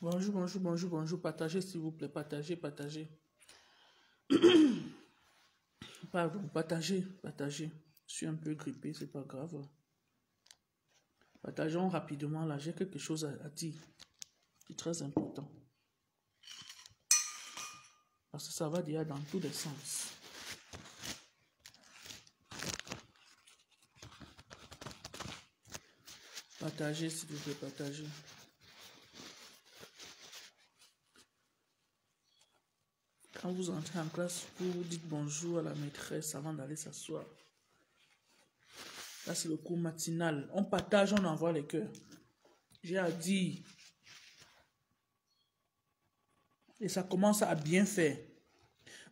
Bonjour, bonjour, bonjour, bonjour. Partagez, s'il vous plaît. Partagez, partagez. Pardon, partagez, partagez. Je suis un peu grippé, c'est pas grave. Partageons rapidement là. J'ai quelque chose à dire. C'est très important. Parce que ça va déjà dans tous les sens. Partagez, s'il vous plaît, partagez. Quand vous entrez en classe, vous dites bonjour à la maîtresse avant d'aller s'asseoir. Là, c'est le cours matinal. On partage, on envoie les cœurs. J'ai à dire. Et ça commence à bien faire.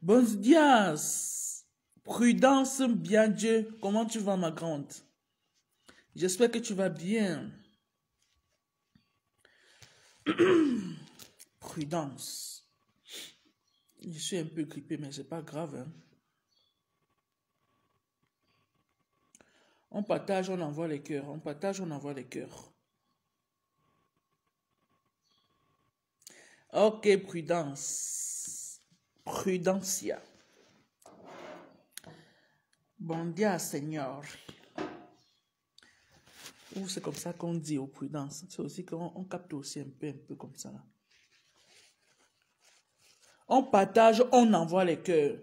Buenos dias. Prudence, bien Dieu. Comment tu vas, ma grande? J'espère que tu vas bien. Prudence. Je suis un peu grippé, mais c'est pas grave. Hein. On partage, on envoie les cœurs. On partage, on envoie les cœurs. Ok, prudence. Prudencia. Bon dia, Seigneur. Ou c'est comme ça qu'on dit aux prudence. C'est aussi qu'on capte aussi un peu comme ça. Là. On partage, on envoie les cœurs.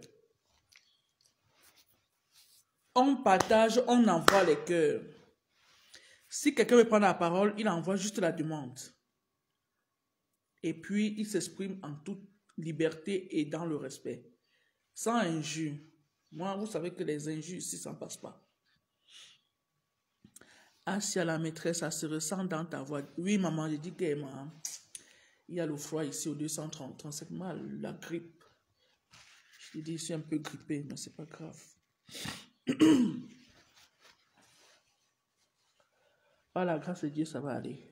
On partage, on envoie les cœurs. Si quelqu'un veut prendre la parole, il envoie juste la demande. Et puis, il s'exprime en toute liberté et dans le respect. Sans injure. Moi, vous savez que les injures ici, ça ne passe pas. Ah, si à la maîtresse, ça se ressent dans ta voix. Oui, maman, j'ai dit que maman, il y a le froid ici au 230. C'est mal, la grippe. Je dis, je suis un peu grippé, mais c'est pas grave. Par la grâce de Dieu, ça va aller.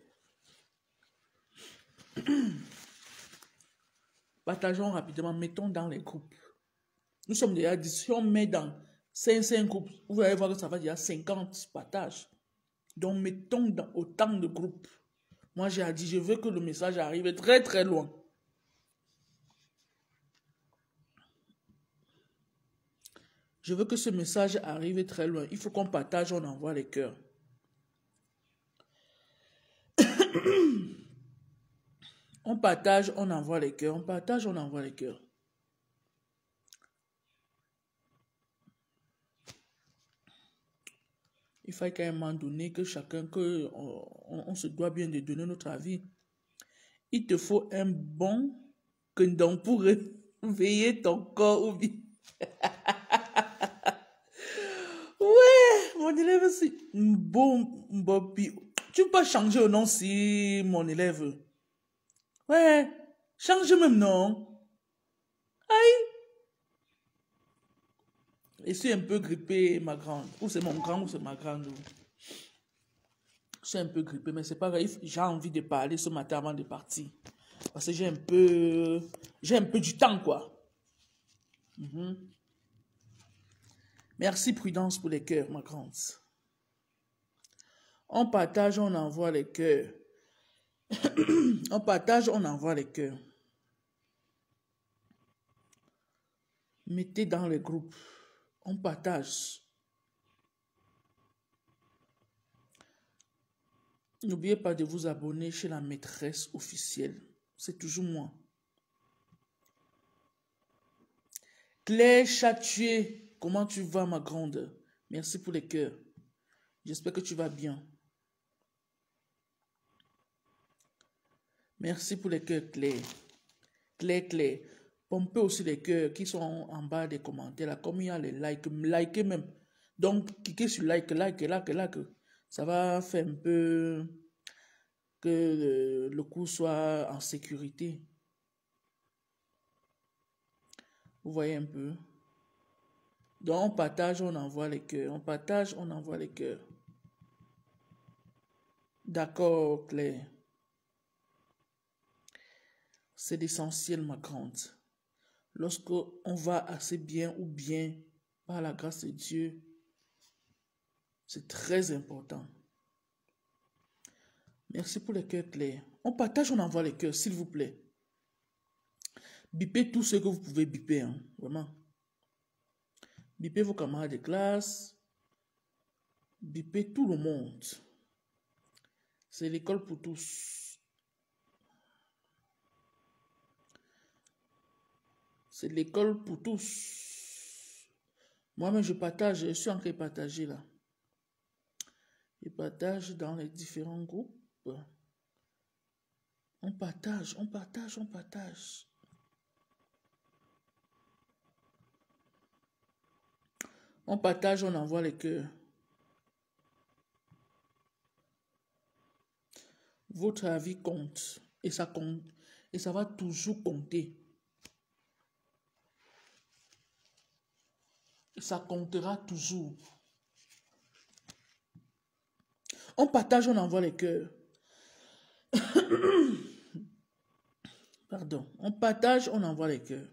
Partageons rapidement, mettons dans les groupes. Nous sommes déjà 10. Si on met dans 5 groupes, vous allez voir que ça va déjà 50 partages. Donc, mettons dans autant de groupes. Moi, j'ai dit, je veux que le message arrive très, très loin. Je veux que ce message arrive très loin. Il faut qu'on partage, on envoie les cœurs. On partage, on envoie les cœurs. On partage, on envoie les cœurs. Il faut qu'à un moment donné, que chacun, on se doit bien de donner notre avis. Il te faut un bon quendon pour réveiller ton corps ou bien. Ouais, mon élève, c'est bon, Bobby. Tu peux pas changer au nom si mon élève. Ouais, change même non. Aïe. Je suis un peu grippé, ma grande. Ou c'est mon grand ou c'est ma grande. Je suis un peu grippé, mais c'est pas grave. J'ai envie de parler ce matin avant de partir. Parce que j'ai un peu du temps, quoi. Merci, Prudence, pour les cœurs, ma grande. On partage, on envoie les cœurs. On partage, on envoie les cœurs. Mettez dans les groupes. On partage. N'oubliez pas de vous abonner chez la maîtresse officielle. C'est toujours moi. Claire Chatué, comment tu vas, ma grande? Merci pour les cœurs. J'espère que tu vas bien. Merci pour les cœurs, Claire. Claire. Pompez aussi les cœurs qui sont en bas des commentaires. Là, comme il y a les likes, likez même. Donc, cliquez sur like. Ça va faire un peu que le cours soit en sécurité. Vous voyez un peu? Donc, on partage, on envoie les cœurs. On partage, on envoie les cœurs. D'accord, Claire. C'est l'essentiel, ma grande. Lorsque on va assez bien ou bien, par la grâce de Dieu, c'est très important. Merci pour les cœurs clairs. On partage, on envoie les cœurs, s'il vous plaît. Bipez tout ce que vous pouvez biper, hein, vraiment. Bipez vos camarades de classe. Bipez tout le monde. C'est l'école pour tous. C'est l'école pour tous. Moi-même, je partage. Je suis en train de partager là. Je partage dans les différents groupes. On partage, on partage, on partage. On partage, on envoie les cœurs. Votre avis compte. Et ça compte. Et ça va toujours compter. Et ça comptera toujours. On partage, on envoie les cœurs. Pardon. On partage, on envoie les cœurs.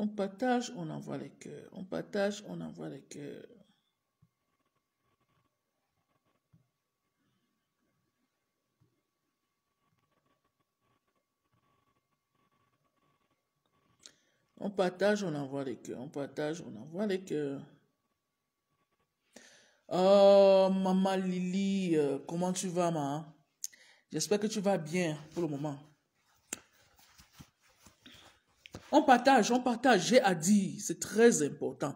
On partage, on envoie les cœurs. On partage, on envoie les cœurs. On partage, on envoie les cœurs. On partage, on envoie les cœurs. Oh, maman Lily, comment tu vas, maman? J'espère que tu vas bien pour le moment. On partage, j'ai à dire. C'est très important.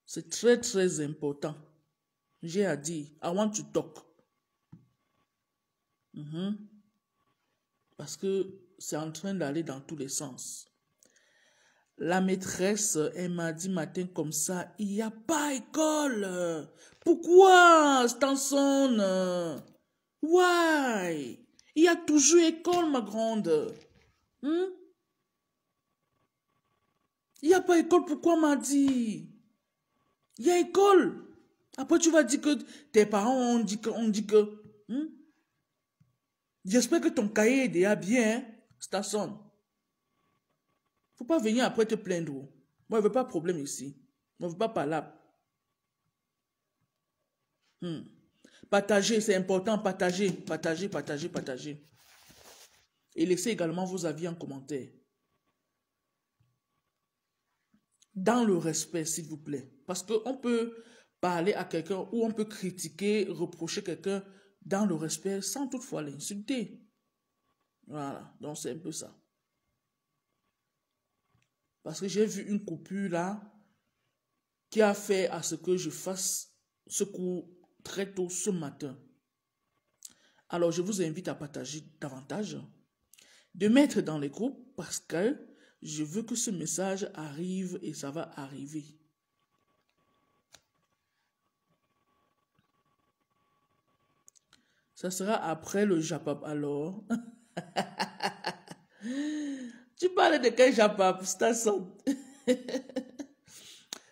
C'est très, très important. J'ai à dire. I want to talk. Parce que c'est en train d'aller dans tous les sens. La maîtresse, elle m'a dit matin comme ça, il n'y a pas école. Pourquoi, Stanson? Why? Il y a toujours école, ma grande. Il n'y a pas école, pourquoi m'a dit? Il y a école. Après, tu vas dire que tes parents ont dit que. J'espère que ton cahier est déjà bien, hein, Stanson. Faut pas venir après te plaindre. Moi, je veux pas de problème ici. Moi, je veux pas parler. Partagez, c'est important. Partagez, partagez, partagez, partagez. Et laissez également vos avis en commentaire. Dans le respect, s'il vous plaît. Parce qu'on peut parler à quelqu'un ou on peut critiquer, reprocher quelqu'un dans le respect sans toutefois l'insulter. Voilà, donc c'est un peu ça. Parce que j'ai vu une coupure là qui a fait à ce que je fasse ce cours très tôt ce matin. Alors je vous invite à partager davantage, de mettre dans les groupes parce que je veux que ce message arrive et ça va arriver. Ça sera après le Japap alors. Tu parles de quel Japap, Stasson?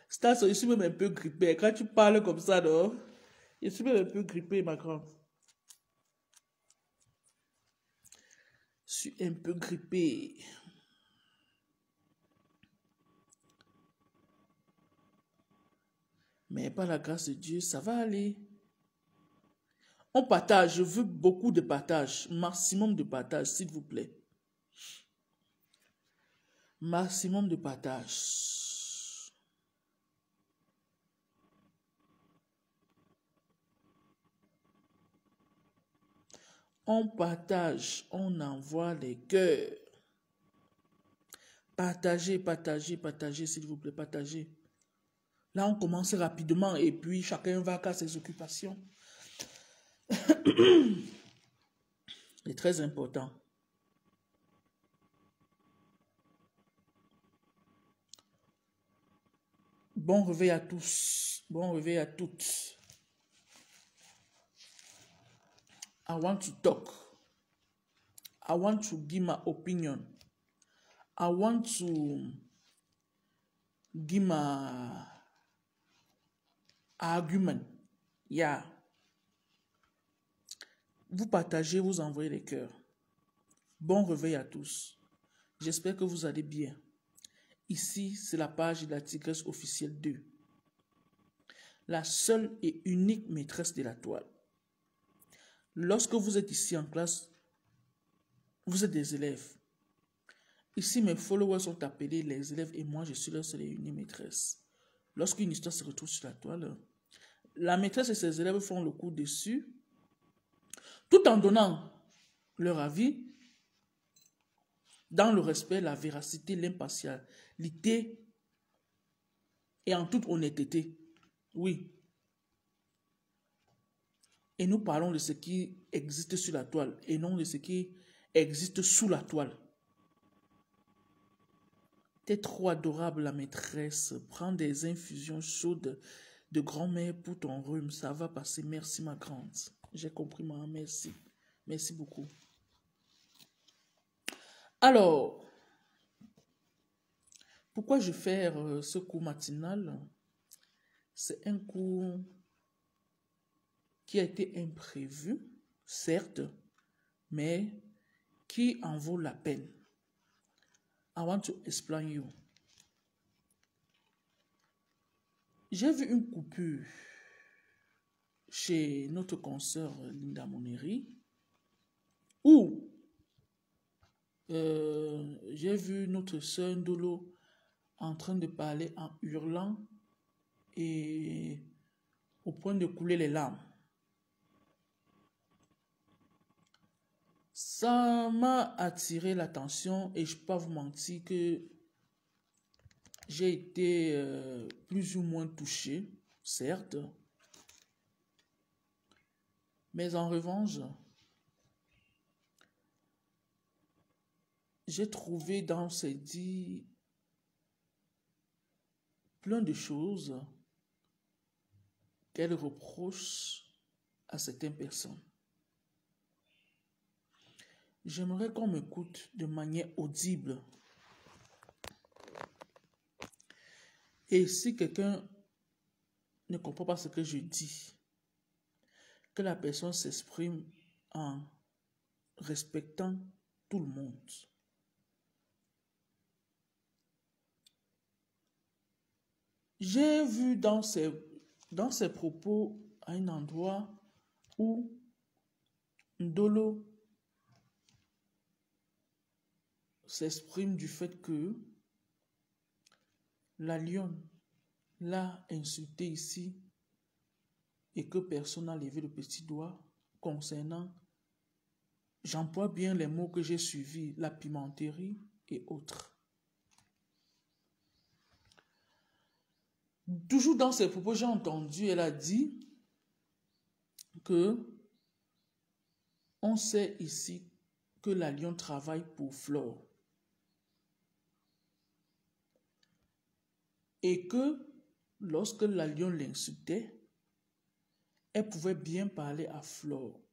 Stasson, je suis même un peu grippé. Quand tu parles comme ça, non? Je suis même un peu grippé, ma grande. Je suis un peu grippé. Mais par la grâce de Dieu, ça va aller. On partage, je veux beaucoup de partage, maximum de partage, s'il vous plaît. Maximum de partage. On partage, on envoie les cœurs. Partagez, partagez, partagez, s'il vous plaît, partagez. Là, on commence rapidement et puis chacun va à ses occupations. C'est très important. Bon réveil à tous. Bon réveil à toutes. I want to talk. I want to give my opinion. I want to give my argument. Yeah. Vous partagez, vous envoyez les cœurs. Bon réveil à tous. J'espère que vous allez bien. Ici, c'est la page de la Tigresse officielle 2. la seule et unique maîtresse de la toile. Lorsque vous êtes ici en classe, vous êtes des élèves. Ici, mes followers sont appelés les élèves et moi, je suis leur seule et unique maîtresse. Lorsqu'une histoire se retrouve sur la toile, la maîtresse et ses élèves font le coup dessus, tout en donnant leur avis, dans le respect, la véracité, l'impartialité et en toute honnêteté. Oui. Et nous parlons de ce qui existe sur la toile et non de ce qui existe sous la toile. T'es trop adorable, la maîtresse. Prends des infusions chaudes de grand-mère pour ton rhume. Ça va passer. Merci, ma grande. J'ai compris, maman. Merci. Merci beaucoup. Alors, pourquoi je fais ce cours matinal? C'est un cours qui a été imprévu, certes, mais qui en vaut la peine. I want to explain you. J'ai vu une coupure chez notre consoeur Linda Moneri où j'ai vu notre sœur Ndolo en train de parler en hurlant et au point de couler les larmes. Ça m'a attiré l'attention et je ne peux pas vous mentir que j'ai été plus ou moins touché, certes. Mais en revanche, j'ai trouvé dans ces dits plein de choses qu'elle reproche à certaines personnes. J'aimerais qu'on m'écoute de manière audible. Et si quelqu'un ne comprend pas ce que je dis, que la personne s'exprime en respectant tout le monde. J'ai vu dans ses propos à un endroit où Ndolo s'exprime du fait que la lionne l'a insulté ici et que personne n'a levé le petit doigt concernant, j'emploie bien les mots que j'ai suivis, la pimenterie et autres. Toujours dans ses propos, j'ai entendu, elle a dit que on sait ici que la lionne travaille pour Flore. Et que lorsque la lionne l'insultait, elle pouvait bien parler à Flore,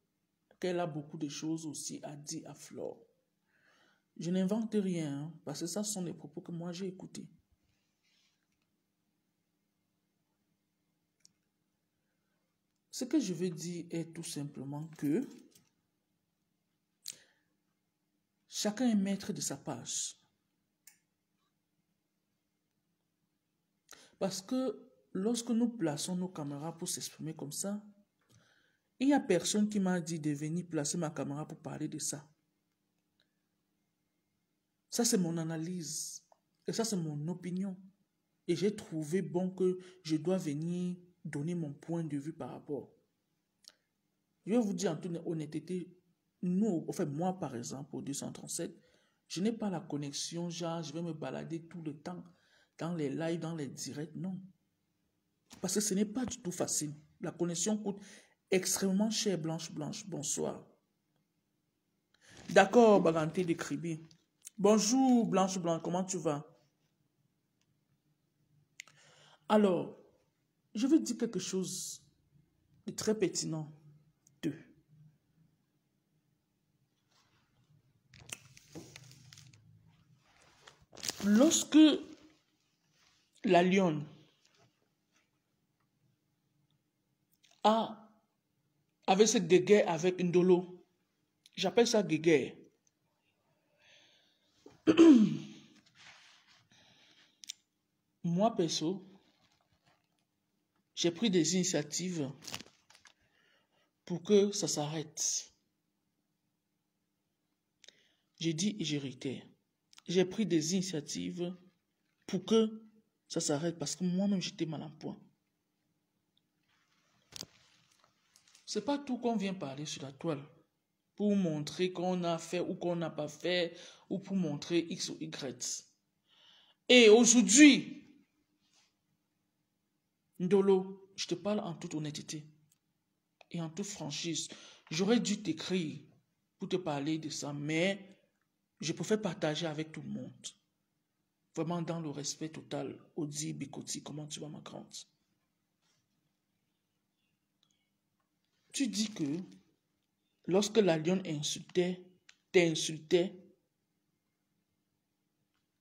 qu'elle a beaucoup de choses aussi à dire à Flore. Je n'invente rien, hein, parce que ça sont les propos que moi j'ai écoutés. Ce que je veux dire est tout simplement que chacun est maître de sa page. Parce que lorsque nous plaçons nos caméras pour s'exprimer comme ça, il n'y a personne qui m'a dit de venir placer ma caméra pour parler de ça. Ça, c'est mon analyse. Et ça, c'est mon opinion. Et j'ai trouvé bon que je dois venir donner mon point de vue par rapport. Je vais vous dire en toute honnêteté, nous, enfin moi par exemple, au 237, je n'ai pas la connexion, genre je vais me balader tout le temps dans les lives, dans les directs, non. Parce que ce n'est pas du tout facile. La connexion coûte extrêmement cher, Blanche. Bonsoir. D'accord, Baganté de Kribi. Bonjour, Blanche, comment tu vas? Alors, je vais dire quelque chose de très pertinent. Lorsque la lionne avait cette guéguerre avec Ndolo, j'appelle ça guéguerre. Moi, perso, J'ai pris des initiatives pour que ça s'arrête. J'ai dit et j'ai réitéré. J'ai pris des initiatives pour que ça s'arrête parce que moi-même j'étais mal en point. C'est pas tout qu'on vient parler sur la toile pour montrer qu'on a fait ou qu'on n'a pas fait ou pour montrer X ou Y. Et aujourd'hui, Ndolo, je te parle en toute honnêteté et en toute franchise. J'aurais dû t'écrire pour te parler de ça, mais je préfère partager avec tout le monde. Vraiment dans le respect total. Odi, Bikoti, comment tu vas ma grande? Tu dis que lorsque la lionne t'insultait,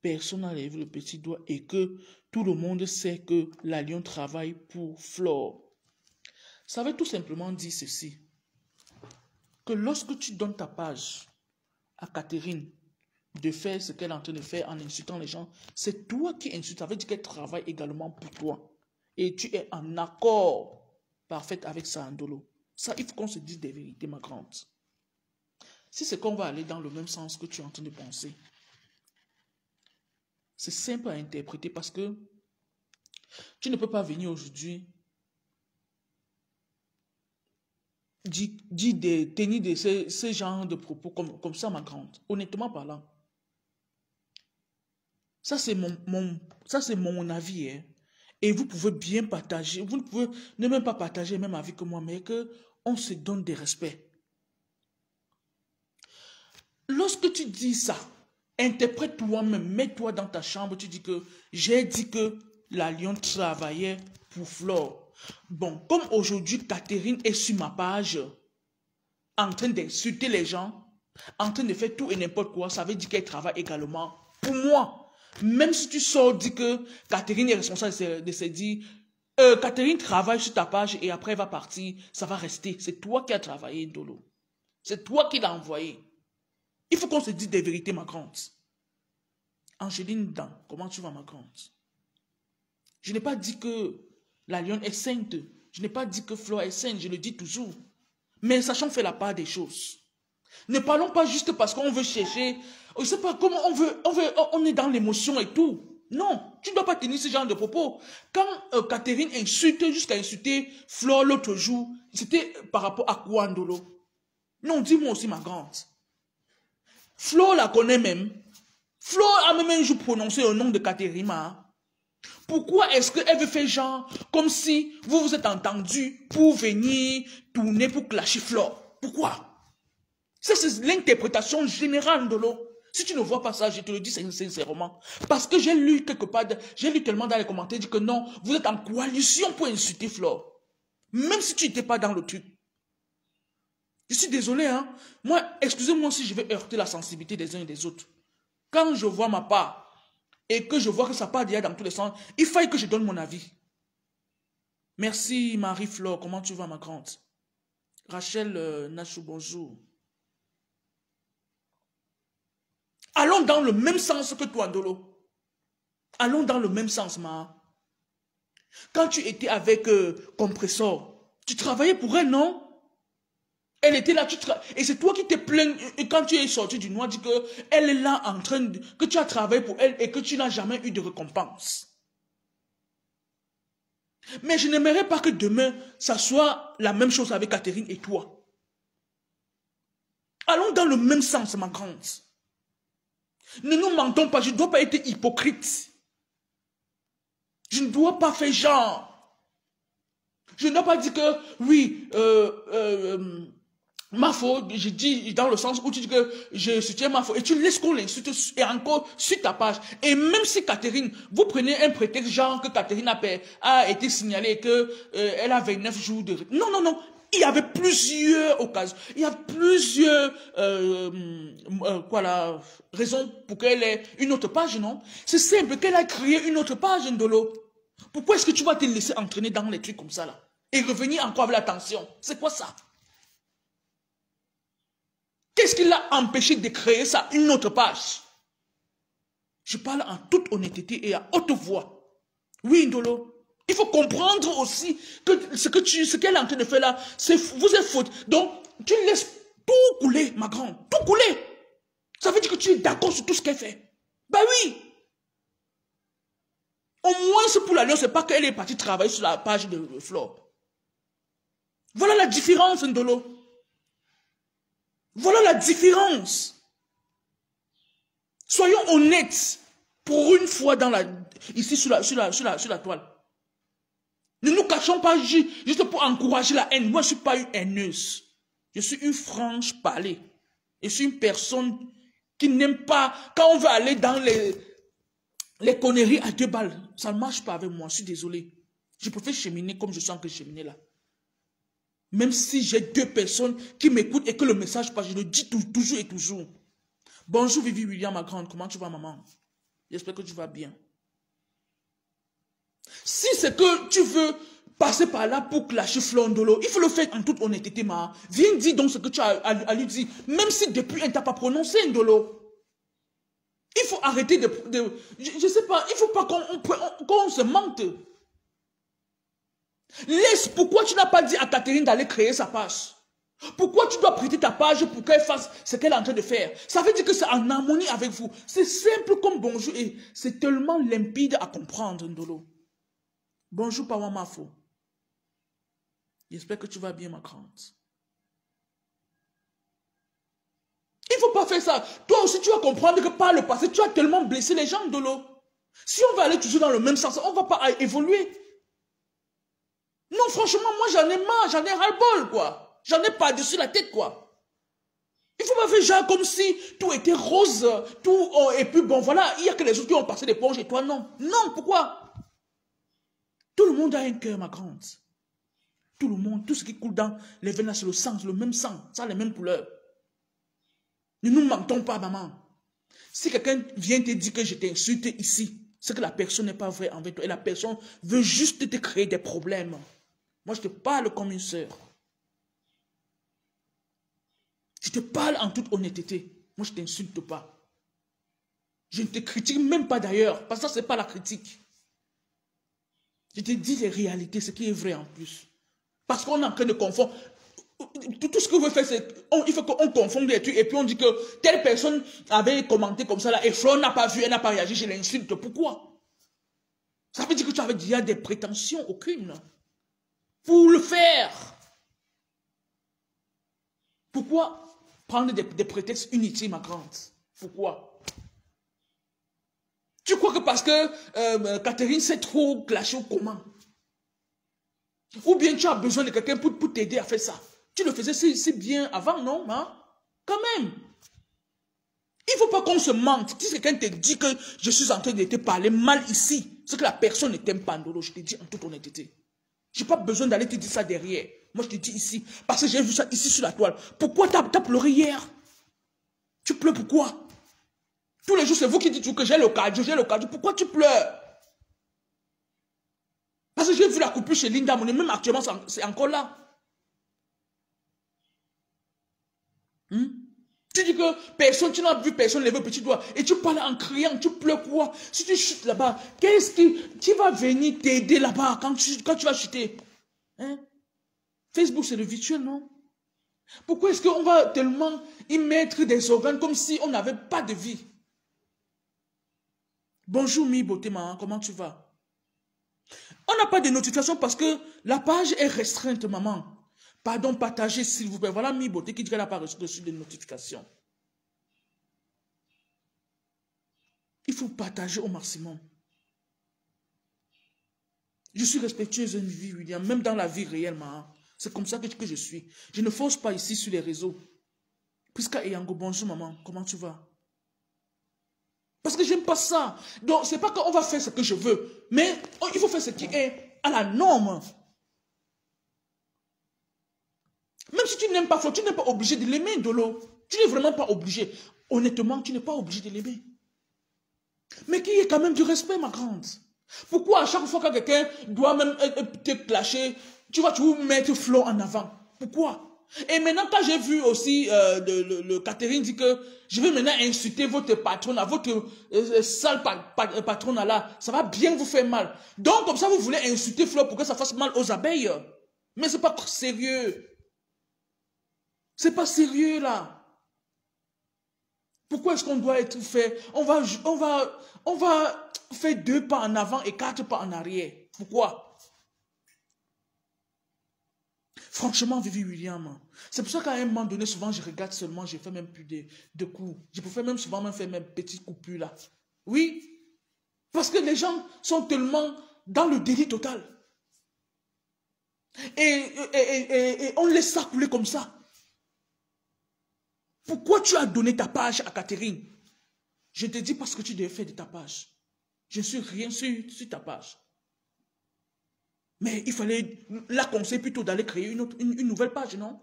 personne n'a levé le petit doigt et que tout le monde sait que la lionne travaille pour Flore. Ça veut tout simplement dire ceci. Que lorsque tu donnes ta page à Catherine de faire ce qu'elle est en train de faire en insultant les gens, c'est toi qui insultes. Ça veut dire qu'elle travaille également pour toi. Et tu es en accord parfait avec ça, Ndolo. Ça, il faut qu'on se dise des vérités, ma grande. Si c'est qu'on va aller dans le même sens que tu es en train de penser, c'est simple à interpréter parce que tu ne peux pas venir aujourd'hui tenir ce genre de propos comme ça, ma grande. Honnêtement parlant. Ça, c'est mon avis. Hein. Et vous pouvez bien partager. Vous ne pouvez ne même pas partager le même avis que moi, mais qu'on se donne des respects. Lorsque tu dis ça, interprète toi-même, mets-toi dans ta chambre, tu dis que j'ai dit que la lionne travaillait pour Flore. Bon, comme aujourd'hui, Catherine est sur ma page, en train d'insulter les gens, en train de faire tout et n'importe quoi, ça veut dire qu'elle travaille également pour moi. Même si tu sors, dis que Catherine est responsable de se dire, Catherine travaille sur ta page et après elle va partir, ça va rester. C'est toi qui as travaillé, Ndolo. C'est toi qui l'as envoyé. Il faut qu'on se dise des vérités, ma grande. Angéline Dan, comment tu vas, ma grande? Je n'ai pas dit que la lionne est sainte. Je n'ai pas dit que Flore est sainte, je le dis toujours. Mais sachons faire la part des choses. Ne parlons pas juste parce qu'on veut chercher. Je ne sais pas comment on est dans l'émotion et tout. Non, tu ne dois pas tenir ce genre de propos. Quand Catherine insulte jusqu'à insulter Flore l'autre jour, c'était par rapport à quoi, Ndolo? Non, dis-moi aussi, ma grande. Flore la connaît même. Flore a même un jour prononcé le nom de Catherine. Pourquoi est-ce qu'elle veut faire genre comme si vous vous êtes entendu pour venir tourner pour clasher Flore? Pourquoi? Ça, c'est l'interprétation générale de l'eau. Si tu ne vois pas ça, je te le dis sincèrement. Parce que j'ai lu quelque part, j'ai lu tellement dans les commentaires, dit que non, vous êtes en coalition pour insulter Flore. Même si tu n'étais pas dans le truc. Je suis désolé, hein. Moi, excusez-moi si je vais heurter la sensibilité des uns et des autres. Quand je vois ma part, et que je vois que ça part déjà dans tous les sens, il faille que je donne mon avis. Merci Marie-Flore, comment tu vas ma grande? Rachel Nachou, bonjour. Allons dans le même sens que toi, Ndolo. Allons dans le même sens, ma. Quand tu étais avec Compressor, tu travaillais pour elle, non? Elle était là, et c'est toi qui t'es plaint quand tu es sorti du noir, dis qu'elle est là en train de... que tu as travaillé pour elle et que tu n'as jamais eu de récompense. Mais je n'aimerais pas que demain, ça soit la même chose avec Catherine et toi. Allons dans le même sens, ma grande. Ne nous mentons pas, je ne dois pas être hypocrite. Je ne dois pas faire genre. Je ne dois pas dire que, oui, ma faute, je dis dans le sens où tu dis que je soutiens ma faute et tu laisses qu'on l'insulte et encore sur ta page. Et même si Catherine, vous prenez un prétexte genre que Catherine a été signalée et qu'elle a 29 jours de... Non, non, non. Il y avait plusieurs occasions. Il y a plusieurs raisons pour qu'elle ait une autre page, non? C'est simple, qu'elle a créé une autre page, Ndolo. Pourquoi est-ce que tu vas te laisser entraîner dans les trucs comme ça, là? Et revenir encore avec la tension? C'est quoi ça? Qu'est-ce qui l'a empêché de créer ça, une autre page? Je parle en toute honnêteté et à haute voix. Oui, Ndolo. Il faut comprendre aussi que ce qu'elle est en train de faire là, vous êtes faute. Donc, tu laisses tout couler, ma grande. Tout couler. Ça veut dire que tu es d'accord sur tout ce qu'elle fait. Ben oui. Au moins, ce pour l'alliance, c'est pas qu'elle est partie travailler sur la page de Flore. Voilà la différence, Ndolo. Voilà la différence. Soyons honnêtes pour une fois ici sur la toile. Ne nous cachons pas juste pour encourager la haine. Moi, je ne suis pas une haineuse. Je suis une franche parler. Je suis une personne qui n'aime pas, quand on veut aller dans les conneries à 2 balles, ça ne marche pas avec moi, je suis désolé. Je préfère cheminer comme je suis en train de cheminer là. Même si j'ai 2 personnes qui m'écoutent et que le message passe, je le dis toujours et toujours. Bonjour Vivi William, ma grande, comment tu vas maman? J'espère que tu vas bien. Si c'est que tu veux passer par là pour clasher Flore Ndolo, il faut le faire en toute honnêteté, ma. Viens dire donc ce que tu as à lui dire, même si depuis elle ne t'a pas prononcé Ndolo. Il faut arrêter je ne sais pas, il ne faut pas qu'on se mente. Pourquoi tu n'as pas dit à Catherine d'aller créer sa page? Pourquoi tu dois prêter ta page pour qu'elle fasse ce qu'elle est en train de faire? Ça veut dire que c'est en harmonie avec vous. C'est simple comme bonjour et c'est tellement limpide à comprendre, Ndolo. Bonjour, Pawa Mafo. J'espère que tu vas bien, ma grande. Il ne faut pas faire ça. Toi aussi, tu vas comprendre que par le passé, tu as tellement blessé les gens, Ndolo. Si on va aller toujours dans le même sens, on ne va pas évoluer. Non, franchement, moi, j'en ai marre, j'en ai ras-le-bol, quoi. J'en ai pas dessus la tête, quoi. Il faut pas faire genre comme si tout était rose, et puis bon, voilà, il y a que les autres qui ont passé l'éponge et toi, non. Non, pourquoi? Tout le monde a un cœur, ma grande. Tout le monde, tout ce qui coule dans les veines, c'est le sang, c'est le même sang, ça a les mêmes couleurs. Ne nous mentons pas, maman. Si quelqu'un vient te dire que je t'insulte ici, c'est que la personne n'est pas vraie envers toi et la personne veut juste te créer des problèmes. Moi, je te parle comme une sœur. Je te parle en toute honnêteté. Moi, je ne t'insulte pas. Je ne te critique même pas d'ailleurs, parce que ça, ce n'est pas la critique. Je te dis les réalités, ce qui est vrai en plus. Parce qu'on est en train de confondre. Tout ce que vous faites, c'est il faut qu'on confonde les trucs et puis on dit que telle personne avait commenté comme ça là et Flore n'a pas vu, elle n'a pas réagi, je l'insulte. Pourquoi? Ça veut dire que tu avais déjà des prétentions, aucune. Pour le faire. Pourquoi prendre des prétextes inutiles, ma grande? Pourquoi? Tu crois que parce que Catherine s'est trop clashée ou comment? Ou bien tu as besoin de quelqu'un pour t'aider à faire ça? Tu le faisais si bien avant, non? Hein? Quand même. Il ne faut pas qu'on se mente. Si quelqu'un te dit que je suis en train de te parler mal ici, c'est que la personne ne t'aime pas, Ndolo. Je te dis en toute honnêteté. Je n'ai pas besoin d'aller te dire ça derrière. Moi, je te dis ici. Parce que j'ai vu ça ici sur la toile. Pourquoi tu as pleuré hier? Tu pleures pourquoi? Tous les jours, c'est vous qui dites que j'ai le cardio, j'ai le cardio. Pourquoi tu pleures? Parce que j'ai vu la coupure chez Linda Monet. Même actuellement, c'est encore là. Tu dis que personne, tu n'as vu personne lever le petit doigt et tu parles en criant, tu pleures quoi? Si tu chutes là-bas, qui va venir t'aider là-bas quand tu vas chuter? Hein? Facebook, c'est le virtuel, non? Pourquoi est-ce qu'on va tellement y mettre des organes comme si on n'avait pas de vie? Bonjour Mi Beauté, maman, comment tu vas? On n'a pas de notification parce que la page est restreinte, maman. Pardon, partagez s'il vous plaît. Voilà Mi Beauté qui dit qu'elle n'a pas reçu de notification. Il faut partager au maximum. Je suis respectueuse de vie, William, même dans la vie réellement. C'est comme ça que je suis. Je ne force pas ici sur les réseaux. Puisqu'à Eyango, bonjour maman, comment tu vas? Parce que j'aime pas ça. Donc, c'est pas qu'on va faire ce que je veux, mais il faut faire ce qui est à la norme. Même si tu n'aimes pas Flore, tu n'es pas obligé de l'aimer, Ndolo. Tu n'es vraiment pas obligé. Honnêtement, tu n'es pas obligé de l'aimer. Mais qu'il y ait quand même du respect, ma grande. Pourquoi à chaque fois que quelqu'un doit même te clasher, tu vas toujours mettre Flore en avant? Pourquoi? Et maintenant, quand j'ai vu aussi le Catherine dit que je vais maintenant insulter votre patronne, votre sale patronne là, ça va bien vous faire mal. Donc, comme ça, vous voulez insulter Fleur pour que ça fasse mal aux abeilles. Mais c'est pas sérieux. C'est pas sérieux là. Pourquoi est-ce qu'on doit être fait? On va faire 2 pas en avant et 4 pas en arrière. Pourquoi? Franchement, Vivi William, c'est pour ça qu'à un moment donné, souvent je regarde seulement, je fais même plus de coups. Je préfère même souvent même faire mes petites coupures là. Oui, parce que les gens sont tellement dans le délit total. Et on laisse ça couler comme ça. Pourquoi tu as donné ta page à Catherine? Je te dis parce que tu devais faire de ta page. Je ne suis rien sur ta page. Mais il fallait la conseiller plutôt d'aller créer une nouvelle page, non?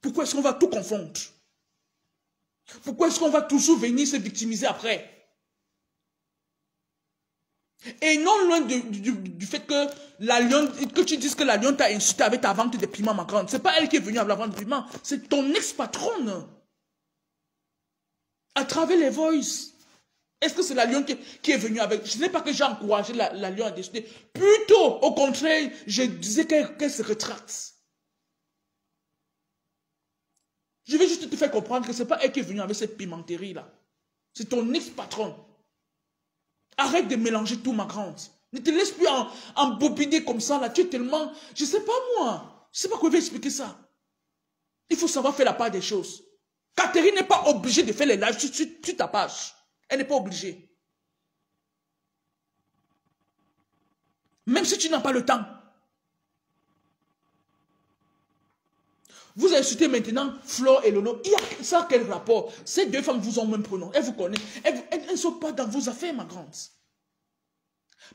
Pourquoi est-ce qu'on va tout confondre? Pourquoi est-ce qu'on va toujours venir se victimiser après? Et non loin du fait que la lionne, que tu dises que la lionne t'a insulté avec ta vente de piments, ma grande. C'est pas elle qui est venue avec la vente de piments, c'est ton ex-patronne. À travers les voices. Est-ce que c'est la lionne qui est venue avec? Je ne sais pas que j'ai encouragé la lionne à décider. Plutôt, au contraire, je disais qu'elle se retracte. Je vais juste te faire comprendre que ce n'est pas elle qui est venue avec cette pimenterie-là. C'est ton ex-patron. Arrête de mélanger tout, ma grande. Ne te laisse plus embobiner comme ça, là. Tu es tellement... Je ne sais pas, moi. Je ne sais pas comment je vais expliquer ça. Il faut savoir faire la part des choses. Catherine n'est pas obligée de faire les lives sur ta page. Elle n'est pas obligée. Même si tu n'as pas le temps. Vous insultez maintenant Flore et Lolo. Il y a ça quel rapport? Ces 2 femmes vous ont même prononcé. Elles vous connaissent. Elles ne sont pas dans vos affaires, ma grande.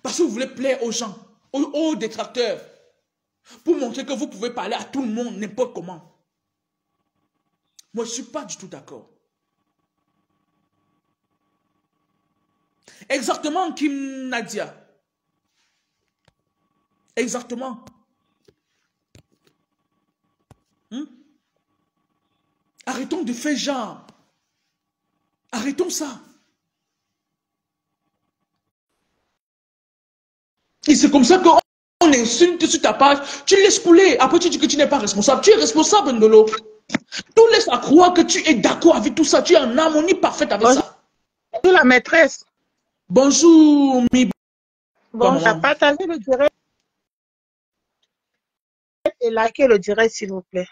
Parce que vous voulez plaire aux gens, aux détracteurs. Pour montrer que vous pouvez parler à tout le monde, n'importe comment. Moi, je ne suis pas du tout d'accord. Exactement, Kim Nadia. Exactement. Arrêtons de faire genre. Arrêtons ça. Et c'est comme ça qu'on insulte sur ta page. Tu laisses couler. Après, tu dis que tu n'es pas responsable. Tu es responsable, Ndolo. Tu laisses à croire que tu es d'accord avec tout ça. Tu es en harmonie parfaite avec ça. Bonjour la maîtresse. Bonjour, mi. Bon, j'ai partagé le direct et liké le direct, s'il vous plaît.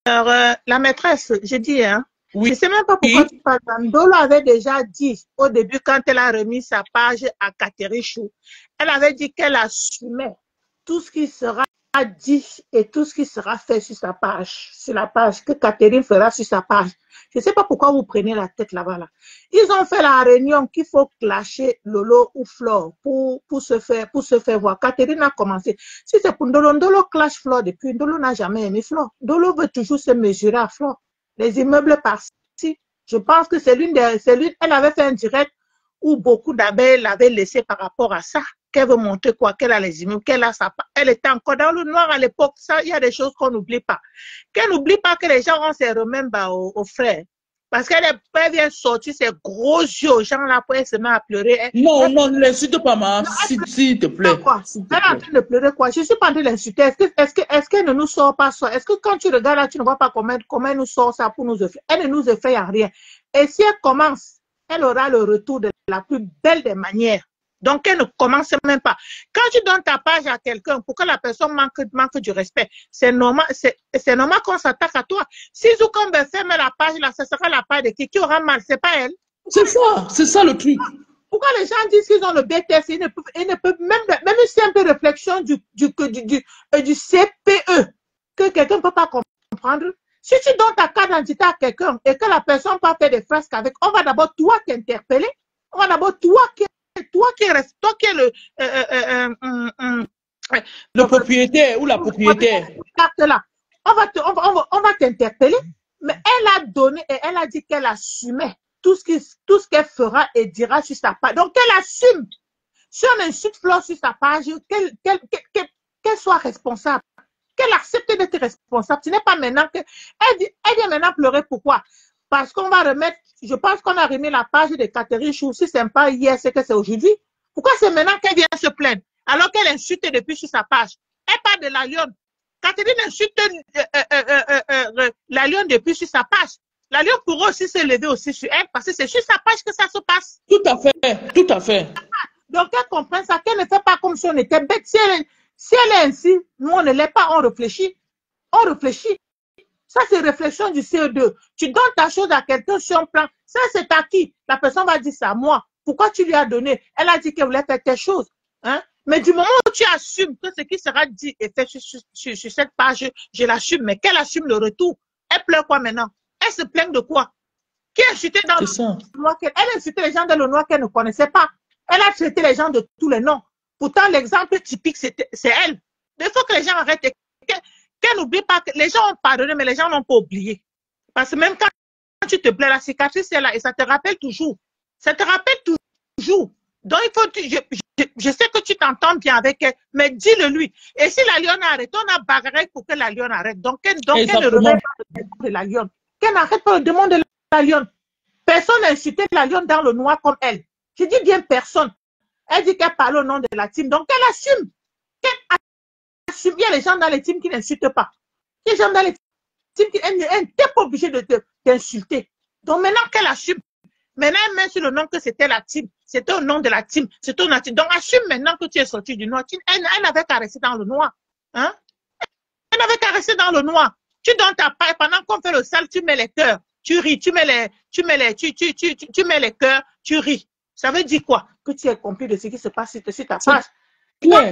Alors, la maîtresse, j'ai dit, hein, oui. Je ne sais même pas pourquoi tu parles. Ndolo avait déjà dit au début, quand elle a remis sa page à Catherine Chou, elle avait dit qu'elle assumait tout ce qui sera dit et tout ce qui sera fait sur sa page, sur la page que Catherine fera sur sa page. Je ne sais pas pourquoi vous prenez la tête là-bas. Là. Ils ont fait la réunion qu'il faut clasher Lolo ou Flore pour se faire voir. Catherine a commencé. Si c'est pour Ndolo, Ndolo clash Flore depuis. Ndolo n'a jamais aimé Flore. Ndolo veut toujours se mesurer à Flore. Les immeubles par-ci, je pense que c'est l'une, elle avait fait un direct où beaucoup d'abeilles l'avaient laissé par rapport à ça. Qu'elle veut montrer quoi, qu'elle a les immeubles, qu'elle a sa... Elle était encore dans le noir à l'époque. Ça, il y a des choses qu'on n'oublie pas. Qu'elle n'oublie pas que les gens ont ses remèdes aux frères. Parce qu'elle vient sortir ses gros yeux aux gens là pour elle se met à pleurer. Non, non, ne l'insulte pas, maman, s'il te plaît. Quoi? Elle est en train de pleurer quoi? Je ne suis pas en train de l'insulter. Est-ce qu'elle ne nous sort pas ça? Est-ce que quand tu regardes là, tu ne vois pas comment elle nous sort ça pour nous effrayer? Elle ne nous effraie en rien. Et si elle commence, elle aura le retour de la plus belle des manières. Donc, elle ne commence même pas. Quand tu donnes ta page à quelqu'un pour que la personne manque du respect, c'est normal qu'on s'attaque à toi. Si Zoukambe ferme la page, là, ce sera la page de qui aura mal, c'est pas elle. C'est ça le truc. Pourquoi les gens disent qu'ils ont le BTS, ils ne peuvent même une simple réflexion du CPE que quelqu'un ne peut pas comprendre. Si tu donnes ta carte d'identité à quelqu'un et que la personne peut faire des fresques avec, on va d'abord toi t'interpeller, on va d'abord toi qui est le propriétaire ou la propriétaire. Là, on va t'interpeller, mais elle a donné et elle a dit qu'elle assumait tout ce qu'elle fera et dira sur sa page. Donc, qu'elle assume. Si on insulte Flore sur sa page, qu'elle soit responsable. qu'elle accepte d'être responsable. Ce n'est pas maintenant que... Elle vient maintenant pleurer. Pourquoi? Parce qu'on va remettre... Je pense qu'on a remis la page de Catherine Chou. Si c'est pas hier, c'est que c'est aujourd'hui. Pourquoi c'est maintenant qu'elle vient se plaindre? Alors qu'elle insulte depuis sur sa page. Elle parle de la lionne. Catherine insulte la lionne depuis sur sa page. La lionne pourrait aussi se lever aussi sur elle parce que c'est sur sa page que ça se passe. Tout à fait, tout à fait. Donc, elle comprend ça, qu'elle ne fait pas comme si on était bête. Si elle est ainsi, nous, on ne l'est pas, on réfléchit. On réfléchit. Ça, c'est réflexion du CO2. Tu donnes ta chose à quelqu'un sur un plan. Ça, c'est à qui? La personne va dire ça à moi. Pourquoi tu lui as donné? Elle a dit qu'elle voulait faire telle chose. Hein? Mais du moment où tu assumes que ce qui sera dit et fait sur cette page, je l'assume. Mais qu'elle assume le retour. Elle pleure quoi maintenant? Elle se plaint de quoi? Qui a insulté dans le noir? Elle a insulté les gens dans le noir qu'elle ne connaissait pas. Elle a traité les gens de tous les noms. Pourtant, l'exemple typique, c'est elle. Il faut que les gens arrêtent. Qu'elle n'oublie pas que les gens ont pardonné, mais les gens n'ont pas oublié. Parce que même quand tu te plais, la cicatrice est là et ça te rappelle toujours. Ça te rappelle toujours. Donc, il faut, je sais que tu t'entends bien avec elle, mais dis-le lui. Et si la lionne arrête, on a bagarré pour que la lionne arrête. Donc, qu'elle ne remet pas le démon de la lionne. Qu'elle n'arrête pas le démon de la lionne. Personne n'a insulté la lionne dans le noir comme elle. Je dis bien personne. Elle dit qu'elle parle au nom de la team. Donc, elle assume. Qu'elle assume. Il y a les gens dans les teams qui n'insultent pas. Il y a les gens dans les teams qui n'étaient pas obligés d'insulter. Donc, maintenant qu'elle assume. Maintenant, elle met sur le nom que c'était la team. C'était au nom de la team. C'était au nom de la team. Donc, assume maintenant que tu es sorti du noir. Elle n'avait qu'à rester dans le noir. Hein? Elle n'avait qu'à rester dans le noir. Tu donnes ta paille. Pendant qu'on fait le sale, tu mets les cœurs. Tu ris. Tu mets les cœurs. Tu ris. Ça veut dire quoi? Que tu es compris de ce qui se passe sur ta page.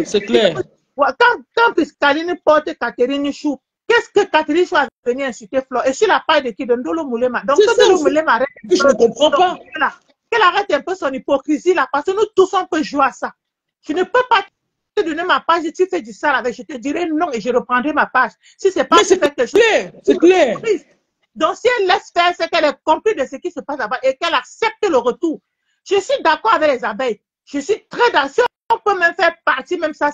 C'est clair. Quand Piscaline porte Catherine Chou, qu'est-ce que Catherine Chou a venu insulter Flore? Et sur la page de qui? De Ndolo Moulema. Donc, que Ndolo Moulema arrête. Je ne comprends pas. Qu'elle arrête un peu son hypocrisie là, parce que nous tous on peut jouer à ça. Je ne peux pas te donner ma page et tu fais du sale avec. Je te dirai non et je reprendrai ma page. Si c'est pas quelque chose. C'est clair. Donc, si elle laisse faire, c'est qu'elle est compris de ce qui se passe là-bas et qu'elle accepte le retour. Je suis d'accord avec les abeilles. Je suis très d'accord. Si on peut même faire partie, même ça,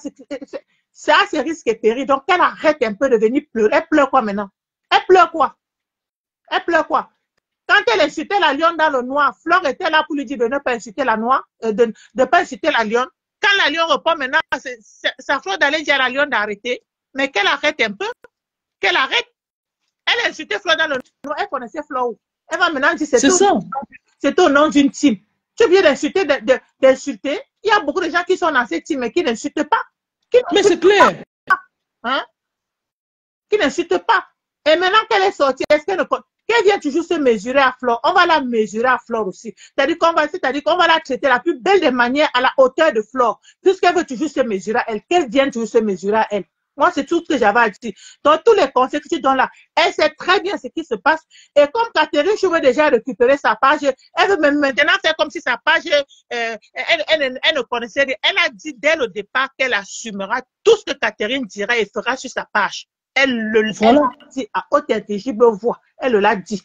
c'est à ses risques et périls. Donc, elle arrête un peu de venir pleurer. Elle pleure quoi maintenant? Elle pleure quoi? Elle pleure quoi? Quand elle insultait la lionne dans le noir, Flore était là pour lui dire de ne pas insulter la noire, de ne pas insulter la lionne. Quand la lionne reprend maintenant, sa Flore d'aller dire à la lionne d'arrêter. Mais qu'elle arrête un peu. Qu'elle arrête. Elle insultait Flore dans le noir. Elle connaissait Flore. Elle va maintenant dire c'est au nom d'une team. Tu viens d'insulter, d'insulter. Il y a beaucoup de gens qui sont dans cette team et qui n'insultent pas. Mais c'est clair. Hein? Qui n'insultent pas. Et maintenant qu'elle est sortie, est-ce qu'elle vient toujours se mesurer à Flore? On va la mesurer à Flore aussi. C'est-à-dire qu'on va la traiter la plus belle des manières à la hauteur de Flore. Puisqu'elle veut toujours se mesurer à elle, qu'elle vienne toujours se mesurer à elle. Moi, c'est tout ce que j'avais à dire. Donc, tous les conseils que tu donnes là, elle sait très bien ce qui se passe. Et comme Catherine Chou veut déjà récupérer sa page, elle veut même maintenant faire comme si sa page, elle ne connaissait rien. Elle a dit dès le départ qu'elle assumera tout ce que Catherine dira et fera sur sa page. Elle l'a dit à haute intelligible voix. Elle l'a dit.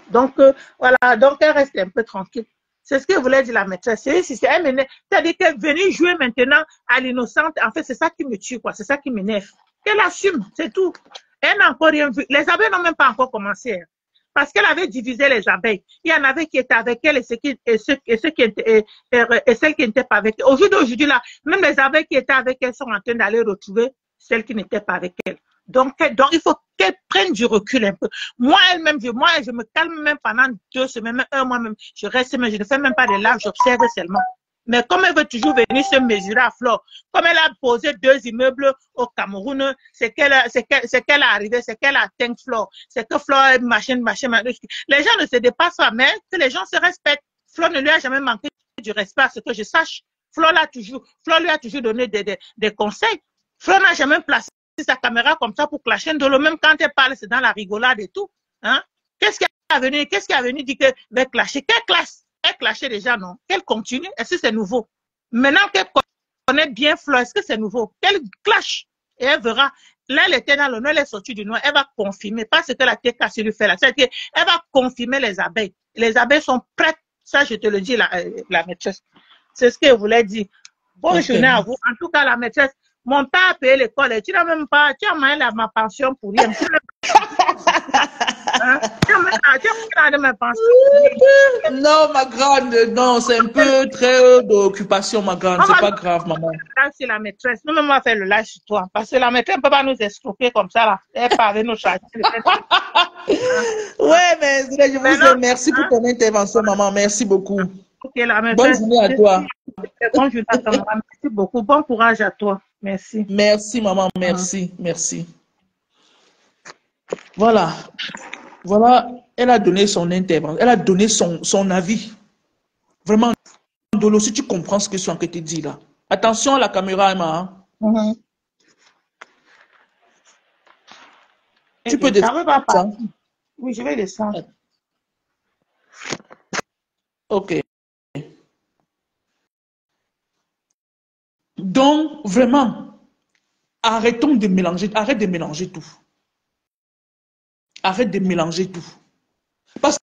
Donc, voilà. Donc, elle reste un peu tranquille. C'est ce que voulait dire la maîtresse. C'est-à-dire qu'elle est venue jouer maintenant à l'innocente. En fait, c'est ça qui me tue, quoi. C'est ça qui m'énerve. Qu'elle assume, c'est tout. Elle n'a encore rien vu. Les abeilles n'ont même pas encore commencé. Hein, parce qu'elle avait divisé les abeilles. Il y en avait qui étaient avec elle et celles qui n'étaient pas avec elle. Aujourd'hui, là, même les abeilles qui étaient avec elle sont en train d'aller retrouver celles qui n'étaient pas avec elle. Donc, il faut qu'elle prenne du recul un peu. Moi, elle-même, je me calme même pendant 2 semaines, même 1 mois même. Je reste, mais je ne fais même pas de live, j'observe seulement. Mais comme elle veut toujours venir se mesurer à Flore, comme elle a posé 2 immeubles au Cameroun, c'est qu'elle est arrivée, c'est qu'elle a atteint Flore. C'est que Flore, machin. Les gens ne se dépassent pas, mais que les gens se respectent. Flore ne lui a jamais manqué du respect, à ce que je sache. Flore lui a toujours donné des conseils. Flore n'a jamais placé sa caméra comme ça pour clasher de l'eau, même quand elle parle, c'est dans la rigolade et tout. Hein? Qu'est-ce qui est venu dire qu'elle va clasher? Quelle classe? Elle clashait déjà, non? Qu'elle continue? Est-ce que c'est nouveau? Maintenant qu'elle connaît bien Flore, est-ce que c'est nouveau? Qu'elle clash? Et elle verra. Là, elle était dans le noir, elle est sortie du noir, elle va confirmer. Pas ce que la tête cassée lui fait là. C'est-à-dire qu'elle va confirmer les abeilles. Les abeilles sont prêtes. Ça, je te le dis, la maîtresse. C'est ce qu'elle voulait dire. Bonne journée à vous. En tout cas, la maîtresse, Mon père a payé l'école et tu n'as même pas, tu as mal à ma pension pour rien. Hein? Tu as mal à ma pension pour rien. Non, ma grande, non, c'est un peu très d'occupation, ma grande. On C'est va pas grave, maman. là sur la maîtresse. Nous-mêmes, on va faire le live sur toi. Parce que la maîtresse ne peut pas nous escroquer comme ça, là. Elle part avec nos charges. Hein? Hein? Ouais, mais je vous Maintenant, aime. Merci pour hein? ton intervention, maman. Merci beaucoup. Ok, la Bonne maîtresse. journée à toi. Bonne journée à toi, maman. Merci beaucoup. Bon courage à toi. Merci. Merci, maman. Hein. Merci. Merci. Voilà. Voilà. Elle a donné son intervention. Elle a donné son avis. Vraiment, Dolo, si tu comprends ce que je suis en train de te dire là. Attention à la caméra, Emma. Hein. Mhm. Tu peux Ça ne va pas descendre. partir. Oui, je vais descendre. Ok. Donc, vraiment, arrêtons de mélanger. Arrête de mélanger tout. Arrête de mélanger tout. Parce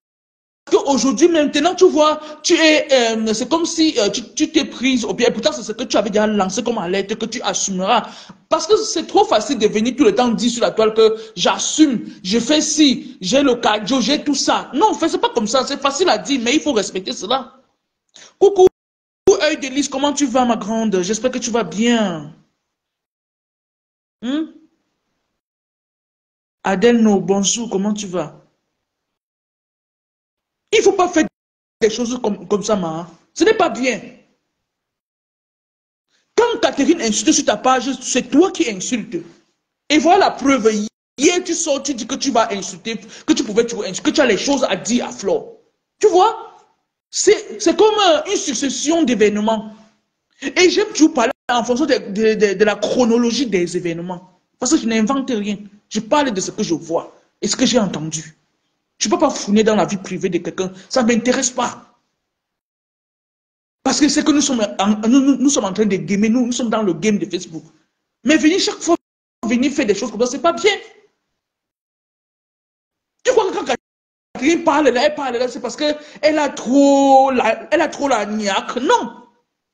qu'aujourd'hui, maintenant, tu vois, c'est comme si tu t'es prise au pied. Et pourtant, c'est ce que tu avais déjà lancé comme alerte que tu assumeras. Parce que c'est trop facile de venir tout le temps dire sur la toile que j'assume, je fais ci, j'ai le cardio, j'ai tout ça. Non, c'est pas comme ça. C'est facile à dire, mais il faut respecter cela. Coucou, œil de lys, comment tu vas, ma grande? J'espère que tu vas bien. Hmm? Adelno, bonjour, comment tu vas? Il ne faut pas faire des choses comme ça, ma. Ce n'est pas bien. Quand Catherine insulte sur ta page, c'est toi qui insultes. Et voilà la preuve. Hier, tu sors, tu dis que tu vas insulter, que tu pouvais toujours insulter, que tu as les choses à dire à Flore. Tu vois? C'est comme une succession d'événements. Et j'aime toujours parler en fonction de la chronologie des événements. Parce que je n'invente rien. Je parle de ce que je vois et ce que j'ai entendu. Je ne peux pas fouiner dans la vie privée de quelqu'un. Ça ne m'intéresse pas. Parce que c'est que nous sommes en train de gamer, nous sommes dans le game de Facebook. Mais venir chaque fois, venir faire des choses comme ça, c'est pas bien. Tu crois que quand Catherine parle là, elle parle là, c'est parce qu'elle a trop la niaque. Non.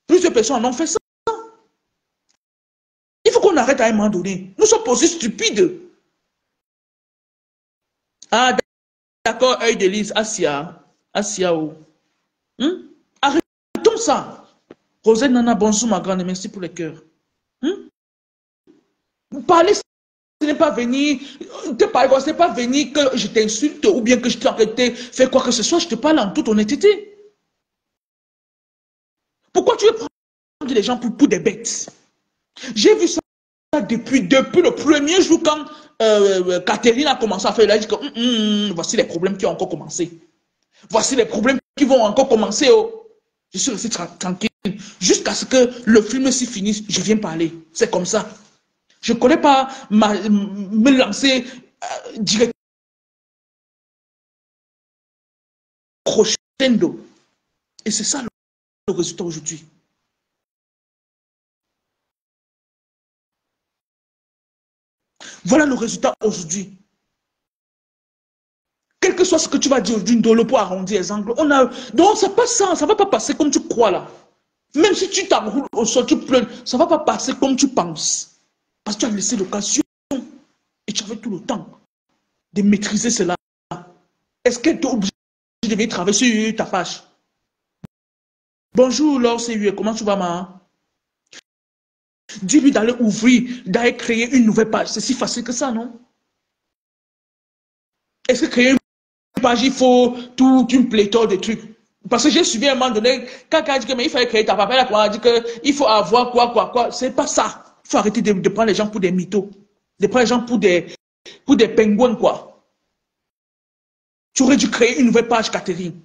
Plusieurs personnes en ont fait ça. Il faut qu'on arrête à un moment donné. Nous sommes pas aussi stupides. Ah, d'accord, œil de lys, Asia. Asia, oh. Arrêtons ça. Rosette Nana, bonjour ma grande, merci pour le cœur. Parler, ce n'est pas venir, ce n'est pas venir que je t'insulte ou bien que je t'arrête, faire quoi que ce soit, je te parle en toute honnêteté. Pourquoi tu veux prendre les gens pour des bêtes? J'ai vu ça depuis le premier jour quand Catherine a commencé à faire, elle a dit que voici les problèmes qui ont encore commencé. Voici les problèmes qui vont encore commencer. Oh. Je suis resté tranquille jusqu'à ce que le film s'y finisse, je viens parler. C'est comme ça. Je ne connais pas me lancer directement crescendo. Et c'est ça le résultat aujourd'hui. Voilà le résultat aujourd'hui. Quel que soit ce que tu vas dire d'une dolo pour arrondir les angles, donc c'est pas ça, ça ne va pas passer comme tu crois là. Même si tu t'enroules au sol, tu pleures, ça ne va pas passer comme tu penses. Parce que tu as laissé l'occasion et tu avais tout le temps de maîtriser cela. Est-ce que tu es obligé de venir travailler sur ta page? Bonjour Laure C8, comment tu vas, ma? Dis-lui d'aller ouvrir, d'aller créer une nouvelle page. C'est si facile que ça, non? Est-ce que créer une page, il faut toute une pléthore de trucs? Parce que j'ai suivi à un moment donné, quand elle a dit que mais il fallait créer ta page, elle a dit qu'il faut avoir quoi. C'est pas ça. Il faut arrêter de prendre les gens pour des mythos. De prendre les gens pour des pingouins, quoi. Tu aurais dû créer une nouvelle page, Catherine.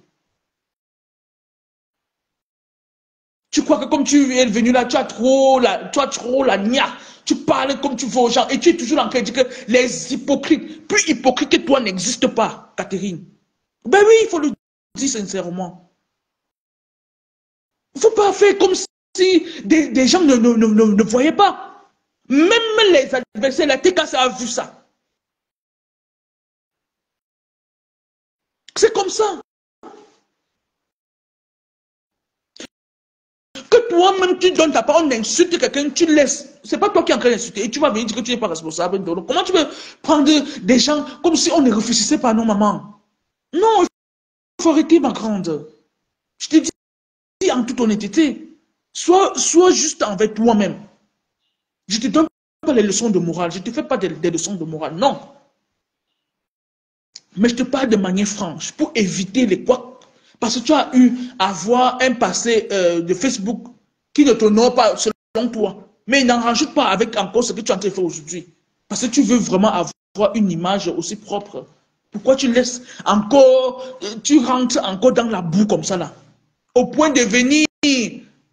Tu crois que comme tu es venu là, tu as trop la nia. Tu parles comme tu veux aux gens et tu es toujours en train de dire que les hypocrites, plus hypocrites que toi n'existent pas, Catherine. Ben oui, il faut le dire sincèrement. Il ne faut pas faire comme si des gens ne voyaient pas. Même les adversaires, la TKC a vu ça. C'est comme ça. Que toi-même, tu donnes ta parole, on insulte quelqu'un, tu laisses. C'est pas toi qui es en train d'insulter. Et tu vas venir dire que tu n'es pas responsable. Comment tu veux prendre des gens comme si on ne réfléchissait pas à nos mamans? Non, il faut arrêter, ma grande. Je te dis en toute honnêteté. Sois juste envers toi-même. Je ne te donne pas les leçons de morale. Je ne te fais pas des leçons de morale. Non. Mais je te parle de manière franche pour éviter les quoi. Parce que tu as eu à voir un passé de Facebook qui ne t'honore pas selon toi. Mais il n'en rajoute pas avec encore ce que tu es en train de faire aujourd'hui. Parce que tu veux vraiment avoir une image aussi propre. Pourquoi tu laisses encore, tu rentres encore dans la boue comme ça là? Au point de venir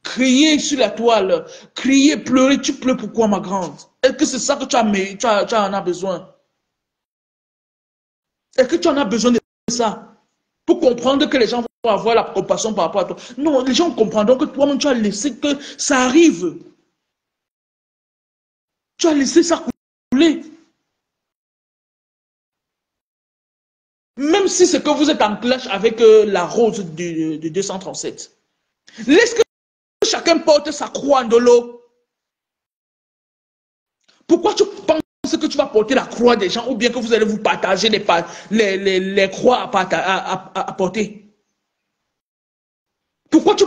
crier sur la toile, crier, pleurer. Tu pleures pourquoi, ma grande? Est-ce que c'est ça que tu en as besoin? Est-ce que tu en as besoin de ça? Pour comprendre que les gens vont avoir la compassion par rapport à toi. Non, les gens comprendront que toi-même, tu as laissé que ça arrive. Tu as laissé ça couler. Même si c'est que vous êtes en clash avec la rose de 237. Laisse que chacun porte sa croix de l'eau. Pourquoi tu penses que tu vas porter la croix des gens ou bien que vous allez vous partager les croix à porter? Pourquoi tu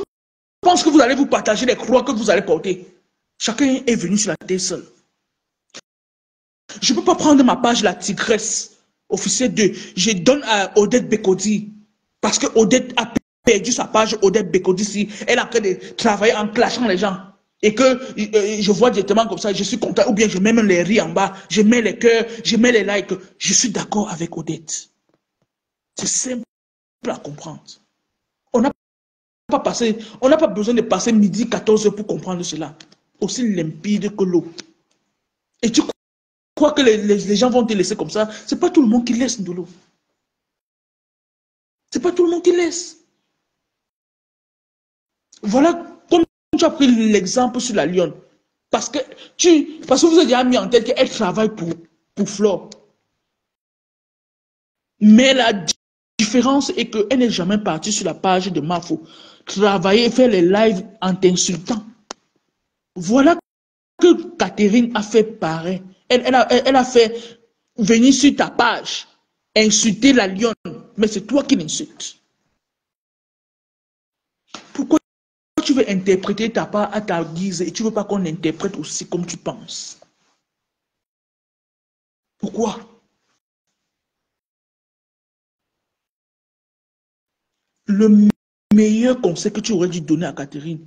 penses que vous allez vous partager les croix que vous allez porter? Chacun est venu sur la terre seul. Je ne peux pas prendre ma page La Tigresse, officier 2. Je donne à Odette Bekodi. Parce que Odette a perdu sa page Odette Bekodi. Si elle a en train de travailler en clashant les gens. Et que je vois directement comme ça, je suis content. Ou bien je mets même les rires en bas. Je mets les cœurs, je mets les likes. Je suis d'accord avec Odette. C'est simple à comprendre. On n'a pas besoin de passer midi 14 heures pour comprendre cela. Aussi limpide que l'eau. Et tu crois que les gens vont te laisser comme ça? C'est pas tout le monde qui laisse, Ndolo. C'est pas tout le monde qui laisse. Voilà, comme tu as pris l'exemple sur la lionne. Parce que vous avez déjà mis en tête qu'elle travaille pour Flore. Mais la différence est qu'elle n'est jamais partie sur la page de Mafo. Travailler, faire les lives en t'insultant. Voilà que Catherine a fait pareil. Elle a fait venir sur ta page, insulter la lionne. Mais c'est toi qui l'insultes. Pourquoi tu veux interpréter ta part à ta guise et tu ne veux pas qu'on interprète aussi comme tu penses? Pourquoi? Le meilleur conseil que tu aurais dû donner à Catherine,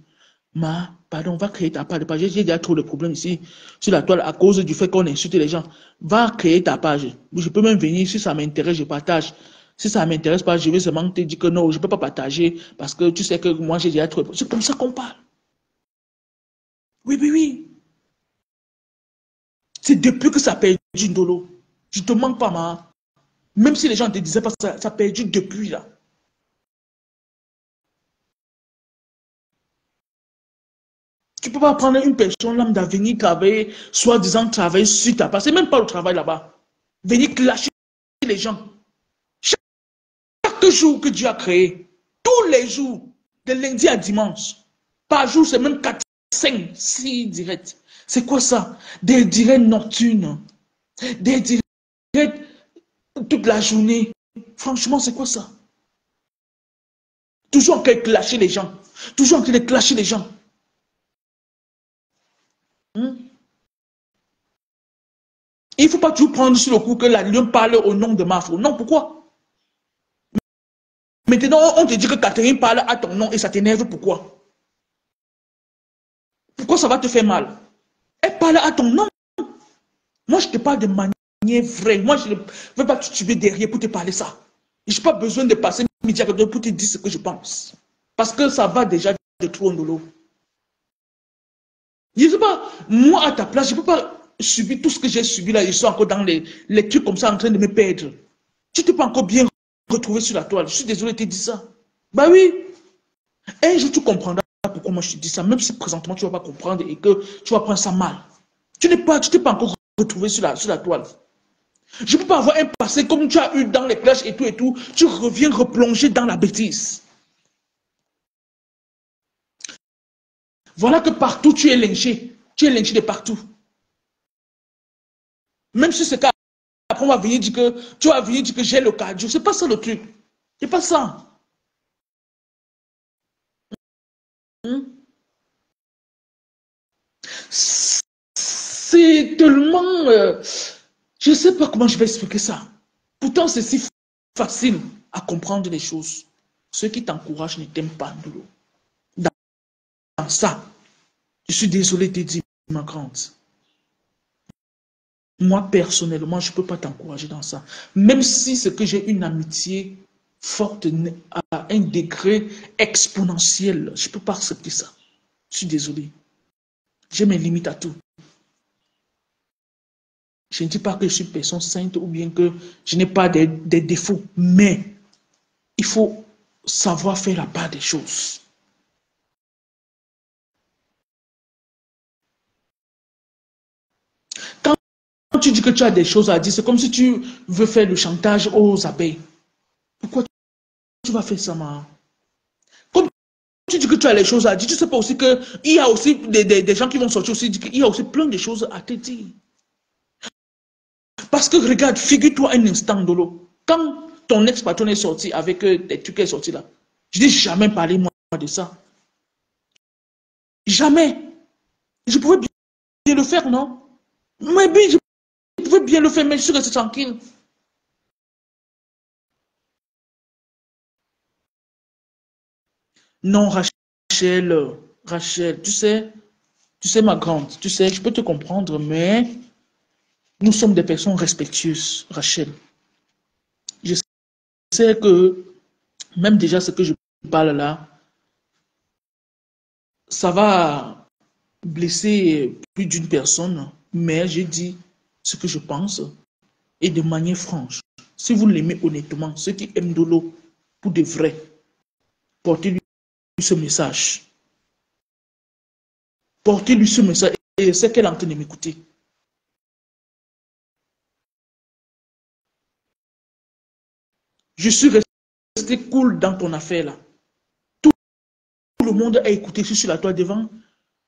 pardon, va créer ta page. J'ai déjà trop de problèmes ici sur la toile à cause du fait qu'on insulte les gens. Va créer ta page. Je peux même venir, si ça m'intéresse, je partage. Si ça ne m'intéresse pas, je vais seulement te dire que non, je ne peux pas partager parce que tu sais que moi j'ai déjà trop. C'est comme ça qu'on parle. Oui, oui, oui. C'est depuis que ça a perdu Ndolo. Je ne te manque pas, Même si les gens ne te disaient pas, ça a perdu depuis là. Tu ne peux pas prendre une personne lambda, venir travailler, soi-disant travailler sur ta place. C'est même pas le travail là-bas. Venir clasher les gens. Chaque jour que Dieu a créé, tous les jours, de lundi à dimanche, par jour, c'est même 4, 5, 6 directs. C'est quoi ça? Des directs nocturnes. Des directs toute la journée. Franchement, c'est quoi ça? Toujours en train de clasher les gens. Toujours en train de clasher les gens. Il ne faut pas tout prendre sur le coup que la lion parle au nom de Mafo. Non, pourquoi? Maintenant, on te dit que Catherine parle à ton nom et ça t'énerve, pourquoi? Pourquoi ça va te faire mal? Elle parle à ton nom. Moi, je te parle de manière vraie. Moi, je ne veux pas que tu tuer derrière pour te parler ça. Je n'ai pas besoin de passer midi à côté pour te dire ce que je pense. Parce que ça va déjà de trop en l'eau. Je ne sais pas, moi à ta place, je ne peux pas subir tout ce que j'ai subi là. Je suis encore dans les trucs comme ça en train de me perdre. Tu t'es pas encore bien retrouvé sur la toile. Je suis désolé de te dire ça. Bah oui. Un jour, tu comprendras pourquoi moi je te dis ça. Même si présentement tu ne vas pas comprendre et que tu vas prendre ça mal. Tu t'es pas encore retrouvé sur la toile. Je ne peux pas avoir un passé comme tu as eu dans les clashs et tout. Tu reviens replonger dans la bêtise. Voilà que partout tu es lynché. Tu es lynché de partout. Même si c'est qu'après on va venir dire que tu vas venir dire que j'ai le cardio. C'est pas ça le truc. C'est pas ça. Hmm? C'est tellement... je ne sais pas comment je vais expliquer ça. Pourtant, c'est si facile à comprendre les choses. Ceux qui t'encouragent ne t'aiment pas, Ndolo. Dans ça, je suis désolé de te dire, ma grande. Moi, personnellement, je ne peux pas t'encourager dans ça. Même si c'est que j'ai une amitié forte à un degré exponentiel, je ne peux pas accepter ça. Je suis désolé. J'ai mes limites à tout. Je ne dis pas que je suis une personne sainte ou bien que je n'ai pas des défauts, mais il faut savoir faire la part des choses. Quand tu dis que tu as des choses à dire, c'est comme si tu veux faire le chantage aux abeilles. Pourquoi tu vas faire ça, ma? Comme tu dis que tu as les choses à dire, tu ne sais pas aussi qu'il y a aussi des gens qui vont sortir aussi, qu'il y a aussi plein de choses à te dire. Parce que regarde, figure-toi un instant, Dolo. Quand ton ex-patron est sorti avec des trucs qui est sorti là, je n'ai jamais parlé moi de ça. Jamais. Je pouvais bien le faire, non? Mais bien, je pouvais bien le faire, mais je suis resté tranquille. Non, Rachel, tu sais, ma grande, tu sais, je peux te comprendre, mais nous sommes des personnes respectueuses, Rachel. Je sais que même déjà ce que je parle là, ça va blesser plus d'une personne, mais j'ai dit ce que je pense et de manière franche. Si vous l'aimez honnêtement, ceux qui aiment Dolo pour de vrai, portez-lui ce message. Portez-lui ce message et c'est qu'elle est en train de m'écouter. Je suis resté cool dans ton affaire là. Tout le monde a écouté, je suis sur la toile devant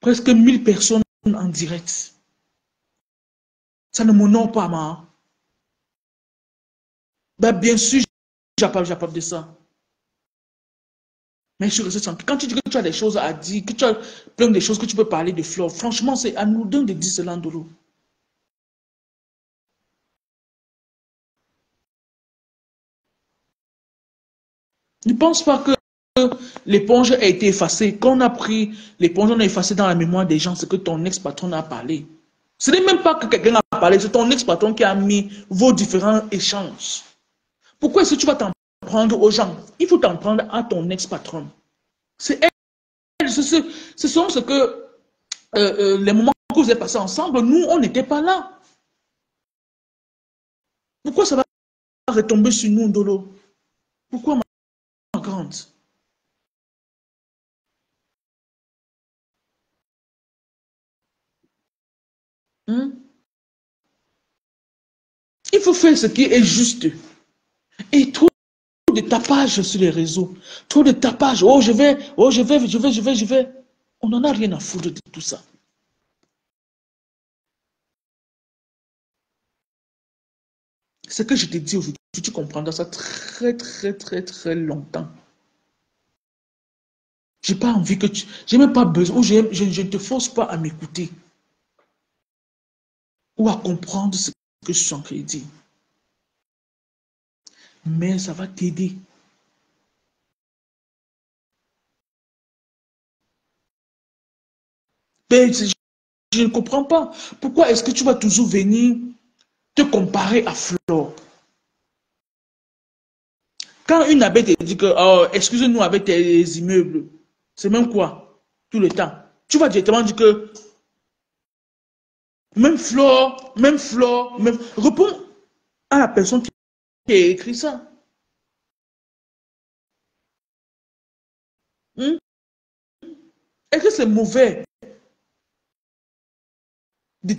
presque 1000 personnes en direct. Ça ne m'honore pas, ma. Ben, bien sûr, j'apparle de ça. Mais je suis resté tranquille. Quand tu dis que tu as des choses à dire, que tu as plein de choses que tu peux parler de Flore, franchement, c'est à nous deux de dire cela, Ndolo. Ne pense pas que l'éponge a été effacée. Quand on a pris l'éponge, on a effacé dans la mémoire des gens ce que ton ex-patron a parlé. Ce n'est même pas que quelqu'un a parlé, c'est ton ex-patron qui a mis vos différents échanges. Pourquoi est-ce que tu vas t'en prendre aux gens? Il faut t'en prendre à ton ex-patron. C'est elle, ce sont ce que les moments que vous avez passés ensemble, nous, on n'était pas là. Pourquoi ça va retomber sur nous, Ndolo? Pourquoi, ma grande? Hein? Il faut faire ce qui est juste. Et trop de tapage sur les réseaux. Trop de tapage. Oh, je vais, oh, je vais. On n'en a rien à foutre de tout ça. Ce que je te dis aujourd'hui, tu comprendras ça très longtemps. J'ai pas envie que tu... J'ai même pas besoin, je ne te force pas à m'écouter ou à comprendre ce que je suis en train de dire. Mais ça va t'aider. Ben, je ne comprends pas. Pourquoi est-ce que tu vas toujours venir te comparer à Flore? Quand une abeille te dit que, oh, excusez-nous avec tes immeubles, c'est même quoi? Tout le temps. Tu vas directement dire que, même Flore, même... Réponds à la personne qui a écrit ça. Hmm? Est-ce que c'est mauvais de,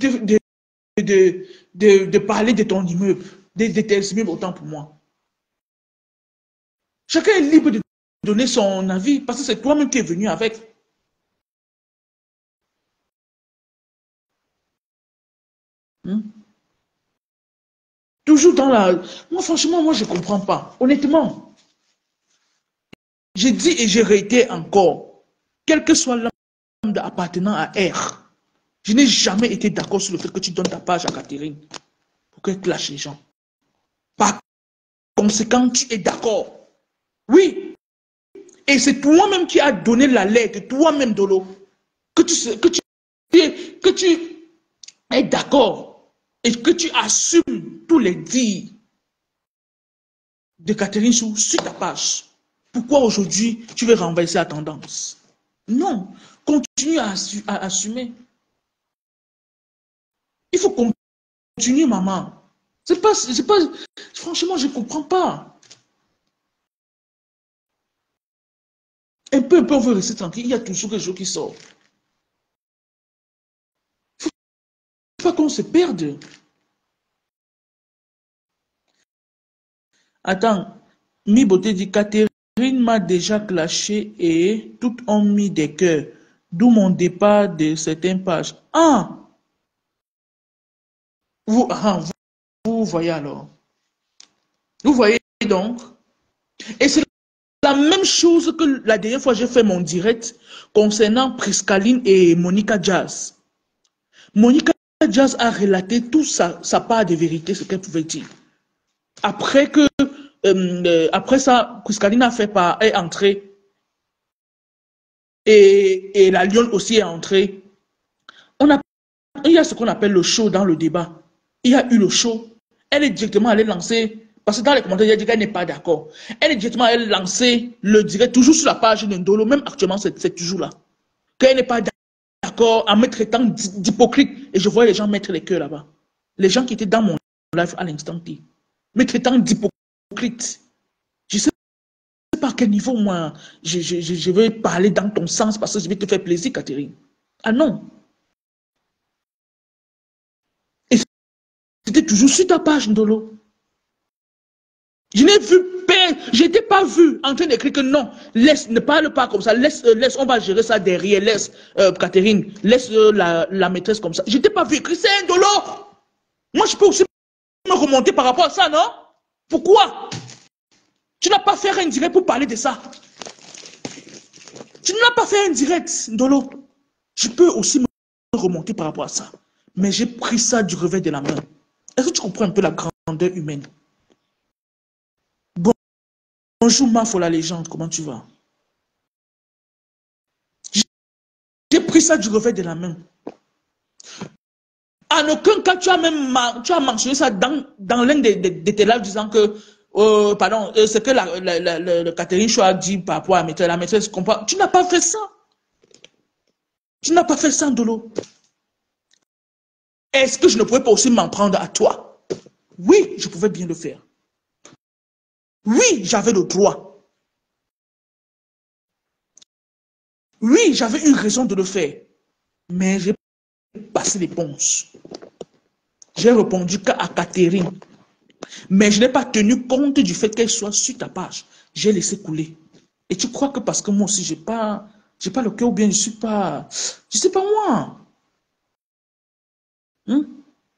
de parler de ton immeuble, de tes immeubles autant pour moi? Chacun est libre de donner son avis parce que c'est toi-même qui es venu avec. Hmm? Toujours dans la... Moi, franchement, moi, je ne comprends pas. Honnêtement, j'ai dit et j'ai réitéré encore, quel que soit l'homme appartenant à R, je n'ai jamais été d'accord sur le fait que tu donnes ta page à Catherine pour qu'elle clash les gens. Par conséquent, tu es d'accord. Oui. Et c'est toi-même qui as donné la lettre, toi-même, Dolo, que tu es d'accord et que tu assumes tous les dires de Catherine Chou sur ta page. Pourquoi aujourd'hui tu veux renverser la tendance? Non, continue à assumer. Il faut continuer, maman. C'est pas, franchement, je ne comprends pas. Un peu, on veut rester tranquille. Il y a toujours quelque chose qui sort. Il ne faut pas qu'on se perde. Attends, Mi Beauté dit Catherine m'a déjà clashé et toutes ont mis des cœurs. D'où mon départ de certaines pages. Ah, vous voyez alors. Vous voyez donc. Et c'est la même chose que la dernière fois j'ai fait mon direct concernant Priscaline et Monica Jazz. Monica Jazz a relaté tout sa part de vérité, ce qu'elle pouvait dire. Après que, après ça, Priscaline est entrée et la Lyon aussi est entrée. Il y a ce qu'on appelle le show dans le débat. Il y a eu le show. Elle est directement allée lancer, parce que dans les commentaires, elle dit qu'elle n'est pas d'accord. Elle est directement allée lancer le direct, toujours sur la page de Ndolo, même actuellement, c'est toujours là. Qu'elle n'est pas d'accord en me traitant d'hypocrite. Et je voyais les gens mettre les cœurs là-bas. Les gens qui étaient dans mon live à l'instant T, me traitant d'hypocrite. Je ne sais pas à quel niveau, moi, je vais parler dans ton sens parce que je vais te faire plaisir, Catherine. Ah non. Et c'était toujours sur ta page, Ndolo. Je n'ai vu, je n'étais pas vu en train d'écrire que non, laisse, ne parle pas comme ça, laisse, on va gérer ça derrière, laisse, Catherine, laisse la maîtresse comme ça. Je n'étais pas vu écrire, c'est un Ndolo. Moi, je peux aussi me remonter par rapport à ça, non? Pourquoi? Tu n'as pas fait un direct pour parler de ça. Tu n'as pas fait un direct, Ndolo. Je peux aussi me remonter par rapport à ça. Mais j'ai pris ça du revers de la main. Est-ce que tu comprends un peu la grandeur humaine? Bonjour Mafo la légende, comment tu vas? J'ai pris ça du revers de la main. En aucun cas, tu as mentionné ça dans l'un de tes lives disant que, pardon, ce que le Catherine Chou a dit par rapport à la maîtresse comprend. Tu n'as pas fait ça. Tu n'as pas fait ça, Ndolo. Est-ce que je ne pouvais pas aussi m'en prendre à toi? Oui, je pouvais bien le faire. Oui, j'avais le droit. Oui, j'avais une raison de le faire. Mais j'ai passé l'éponge. J'ai répondu qu'à Catherine. Mais je n'ai pas tenu compte du fait qu'elle soit sur ta page. J'ai laissé couler. Et tu crois que parce que moi aussi, j'ai pas le cœur ou bien je suis pas... Je sais pas moi.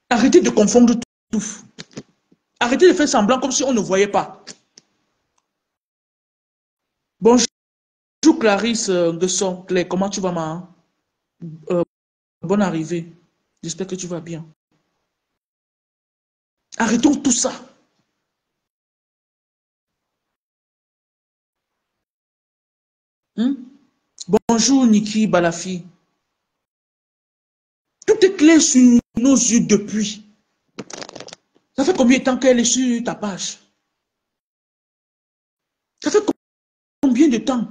Arrêtez de confondre tout. Arrêtez de faire semblant comme si on ne voyait pas. Bonjour Clarisse de Son. Claire, comment tu vas, ma? Bonne arrivée. J'espère que tu vas bien. Arrêtons tout ça. Bonjour Niki Balafi. Tout est clair sur nos yeux depuis. Ça fait combien de temps qu'elle est sur ta page? Ça fait combien de temps?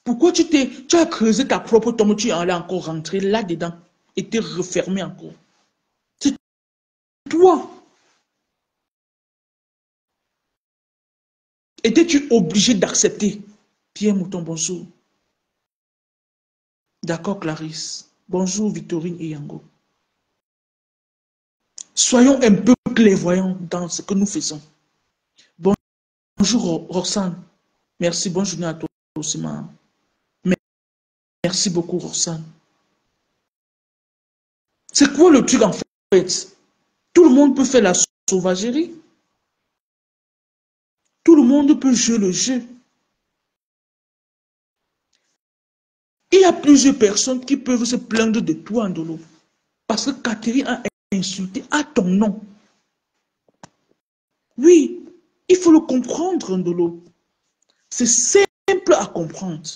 Pourquoi tu as creusé ta propre tombe, tu es allé encore rentrer là-dedans et t'es refermé encore? C'est toi. Étais-tu obligé d'accepter? Pierre Mouton, bonjour. D'accord, Clarisse. Bonjour, Victorine et Yango. Soyons un peu clairvoyants dans ce que nous faisons. Bonjour, Roxane. Merci, bonne journée à toi aussi, ma. Merci beaucoup, Roxane. C'est quoi le truc en fait? Tout le monde peut faire la sauvagerie. Tout le monde peut jouer le jeu. Il y a plusieurs personnes qui peuvent se plaindre de toi, Ndolo. Parce que Catherine a insulté à ton nom. Oui, il faut le comprendre, Ndolo. C'est simple à comprendre.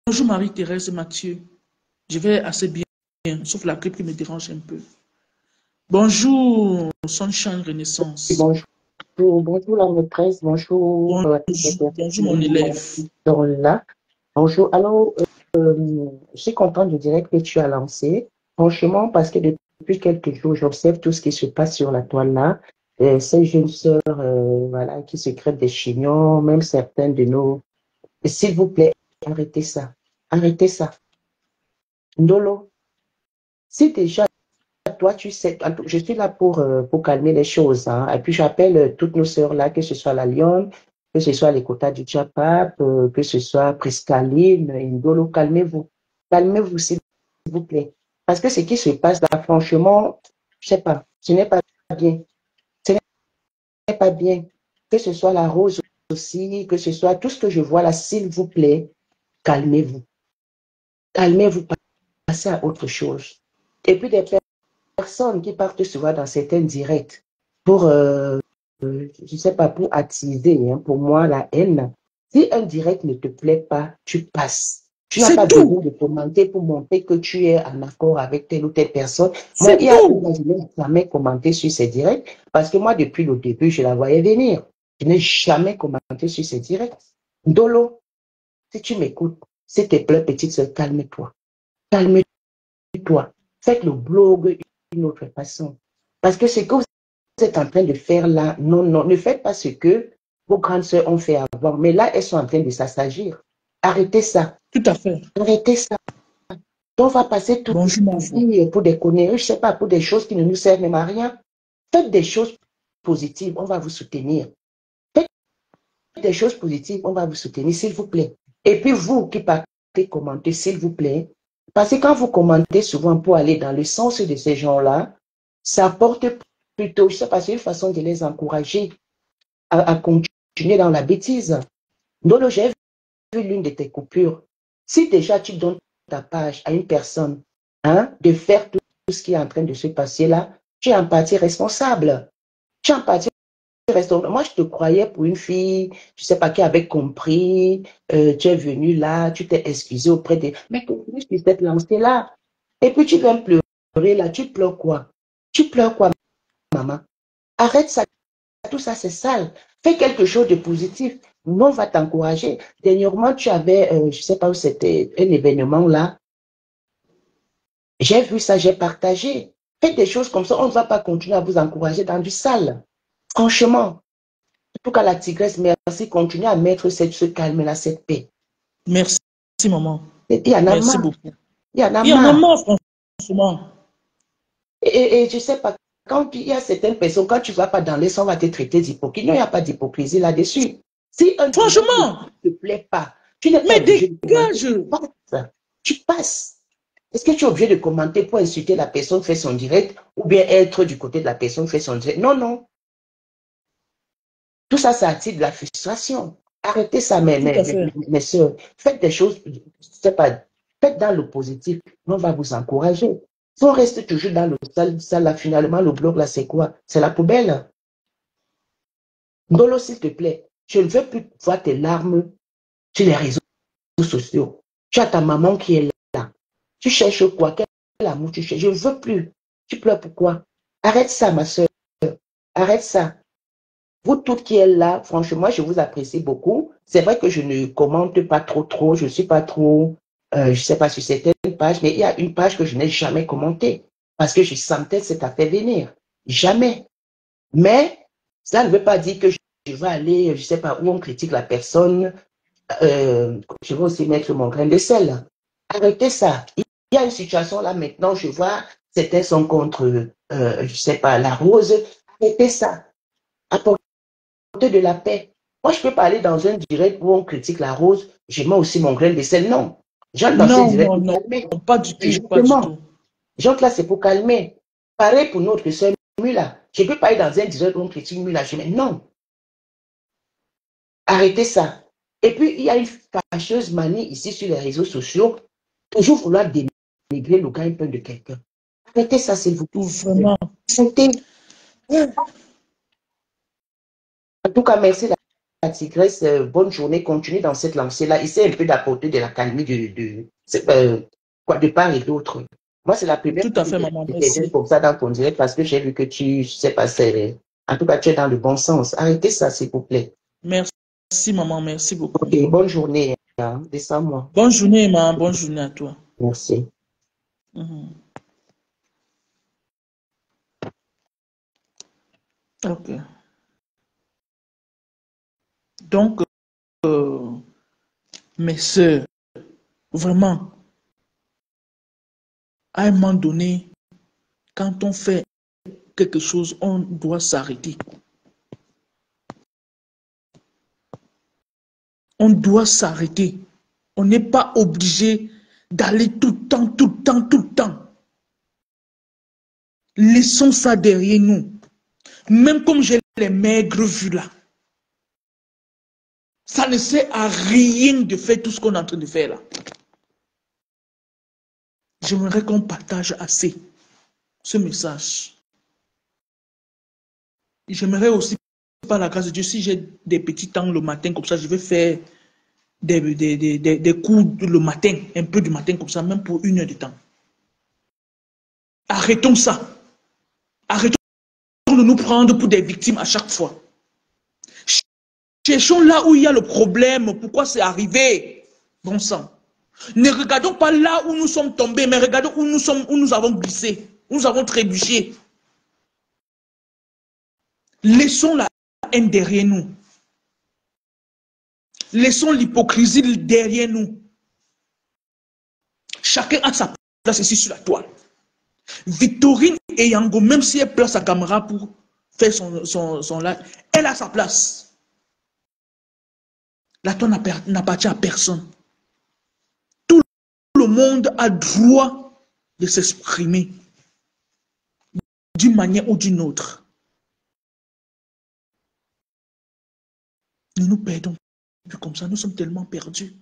Bonjour Marie-Thérèse Mathieu. Je vais assez bien, sauf la grippe qui me dérange un peu. Bonjour Sunshine Renaissance. Bonjour la maîtresse, bonjour Bonjour mon élève. là. Bonjour. Alors, je suis contente du direct que tu as lancé. Franchement, parce que depuis quelques jours, j'observe tout ce qui se passe sur la toile là. Ces jeunes sœurs, voilà, qui se crêpent des chignons, même certains de nos. S'il vous plaît, arrêtez ça. Arrêtez ça. Ndolo, si déjà toi, tu sais, je suis là pour calmer les choses. Hein. Et puis, j'appelle toutes nos sœurs là, que ce soit la Lyon, que ce soit les quotas du Tchapap, que ce soit Priscaline, Indolo, calmez-vous. Calmez-vous, s'il vous plaît. Parce que ce qui se passe là, franchement, je sais pas, ce n'est pas bien. Ce n'est pas bien. Que ce soit la rose aussi, que ce soit tout ce que je vois là, s'il vous plaît, calmez-vous. Calmez-vous, passez à autre chose. Et puis, des personnes qui partent souvent dans certains directs pour, je sais pas, pour attiser, hein, pour moi, la haine. Si un direct ne te plaît pas, tu passes. Tu n'as pas besoin de commenter pour montrer que tu es en accord avec telle ou telle personne. Moi, il y a je n'ai jamais commenté sur ces directs parce que moi, depuis le début, je la voyais venir. Je n'ai jamais commenté sur ces directs. Dolo, si tu m'écoutes, s'il te plaît, petite soeur, calme-toi. Calme-toi. Faites le blog d'une autre façon. Parce que ce que vous êtes en train de faire là, non, non, ne faites pas ce que vos grandes sœurs ont fait avant. Mais là, elles sont en train de s'assagir. Arrêtez ça. Tout à fait. Arrêtez ça. On va passer toute la vie pour des conneries, je ne sais pas, pour des choses qui ne nous servent même à rien. Faites des choses positives, on va vous soutenir. Faites des choses positives, on va vous soutenir, s'il vous plaît. Et puis vous qui partez commenter, s'il vous plaît, parce que quand vous commentez souvent pour aller dans le sens de ces gens-là, ça apporte plutôt, je sais pas, c'est une façon de les encourager à continuer dans la bêtise. Donc, j'ai vu l'une de tes coupures. Si déjà tu donnes ta page à une personne, hein, de faire tout ce qui est en train de se passer là, tu es en partie responsable. Tu es en partie responsable. Moi, je te croyais pour une fille, je sais pas, qui avait compris, tu es venu là, tu t'es excusé auprès des... Mais comment tu t'es lancé là? Et puis tu viens pleurer là, tu pleures quoi? Tu pleures quoi, maman? Arrête ça, tout ça c'est sale. Fais quelque chose de positif. Nous, on va t'encourager. Dernièrement, tu avais, je sais pas où c'était, un événement là. J'ai vu ça, j'ai partagé. Faites des choses comme ça, on ne va pas continuer à vous encourager dans du sale. Franchement, en tout cas, la tigresse, merci. Continuez à mettre ce calme-là, cette paix. Merci, maman. Il y en a merci marre. beaucoup. Il y en a marre, franchement. Et je sais pas, quand il y a certaines personnes, quand tu ne vas pas dans les sons, on va te traiter d'hypocrite. Non, il n'y a pas d'hypocrisie là-dessus. Si un franchement, ne te plaît pas, tu n'es pas obligé de commenter. Tu passes. Est-ce que tu es obligé de commenter pour insulter la personne qui fait son direct ou bien être du côté de la personne qui fait son direct? Non, non. Tout ça, ça attire de la frustration. Arrêtez ça, mes soeurs. Faites des choses, je sais pas, faites dans le positif. On va vous encourager. Si on reste toujours dans le sale, là, finalement, le blog, là, c'est quoi? C'est la poubelle. Ndolo, s'il te plaît, je ne veux plus voir tes larmes sur les réseaux sociaux. Tu as ta maman qui est là. Tu cherches quoi? Quel amour tu cherches? Je ne veux plus. Tu pleures pourquoi? Arrête ça, ma soeur. Arrête ça. Vous toutes qui êtes là, franchement, je vous apprécie beaucoup. C'est vrai que je ne commente pas trop. Je ne suis pas trop, je ne sais pas sur certaines pages, mais il y a une page que je n'ai jamais commentée parce que je sentais cette affaire venir. Jamais. Mais ça ne veut pas dire que je vais aller, je ne sais pas, où on critique la personne. Je vais aussi mettre mon grain de sel. Arrêtez ça. Il y a une situation là maintenant, je vois, certains sont contre, je ne sais pas, la rose. Arrêtez ça. Apportez de la paix. Moi, je peux pas aller dans un direct où on critique la rose, je mets aussi mon grain de sel. Non. J'aime dans ce direct. Non, pas du tout. Pas du tout. Genre là, c'est pour calmer. Pareil pour notre soeur Mula. Je ne peux pas aller dans un diseur comme Christine Mula. Je dis, non, arrêtez ça. Et puis, il y a une fâcheuse manie ici sur les réseaux sociaux, toujours vouloir dénigrer le gagne-pain de quelqu'un. Arrêtez ça, s'il vous plaît. Vraiment. Arrêtez. En tout cas, merci la tigresse. Bonne journée. Continuez dans cette lancée-là. Essayez un peu d'apporter de la calmie de part et d'autre. Moi, c'est la première Tout fois à que fait, maman. je t'aide Merci. comme ça dans ton direct parce que j'ai vu que tu, je sais pas, en tout cas, tu es dans le bon sens. Arrêtez ça, s'il vous plaît. Merci, maman. Merci beaucoup. Ok, bonne journée. Hein. Descends-moi. Bonne journée, maman. Bonne journée à toi. Merci. Mhm. Ok. Donc, mes sœurs, vraiment, à un moment donné, quand on fait quelque chose, on doit s'arrêter. On doit s'arrêter. On n'est pas obligé d'aller tout le temps, tout le temps, tout le temps. Laissons ça derrière nous. Même comme j'ai les maigres vues là. Ça ne sert à rien de faire tout ce qu'on est en train de faire là. J'aimerais qu'on partage assez ce message. J'aimerais aussi, par la grâce de Dieu, si j'ai des petits temps le matin comme ça, je vais faire des cours le matin, un peu du matin comme ça, même pour 1 heure de temps. Arrêtons ça. Arrêtons de nous prendre pour des victimes à chaque fois. Cherchons là où il y a le problème, pourquoi c'est arrivé. Bon sang. Ne regardons pas là où nous sommes tombés, mais regardons où nous avons glissé, où nous avons trébuché. Laissons la haine derrière nous. Laissons l'hypocrisie derrière nous. Chacun a sa place ici sur la toile. Victorine et Yango, même si elle place sa caméra pour faire son live, elle a sa place. La toile n'appartient à personne. Tout le monde a droit de s'exprimer d'une manière ou d'une autre. Ne nous perdons plus comme ça, nous sommes tellement perdus.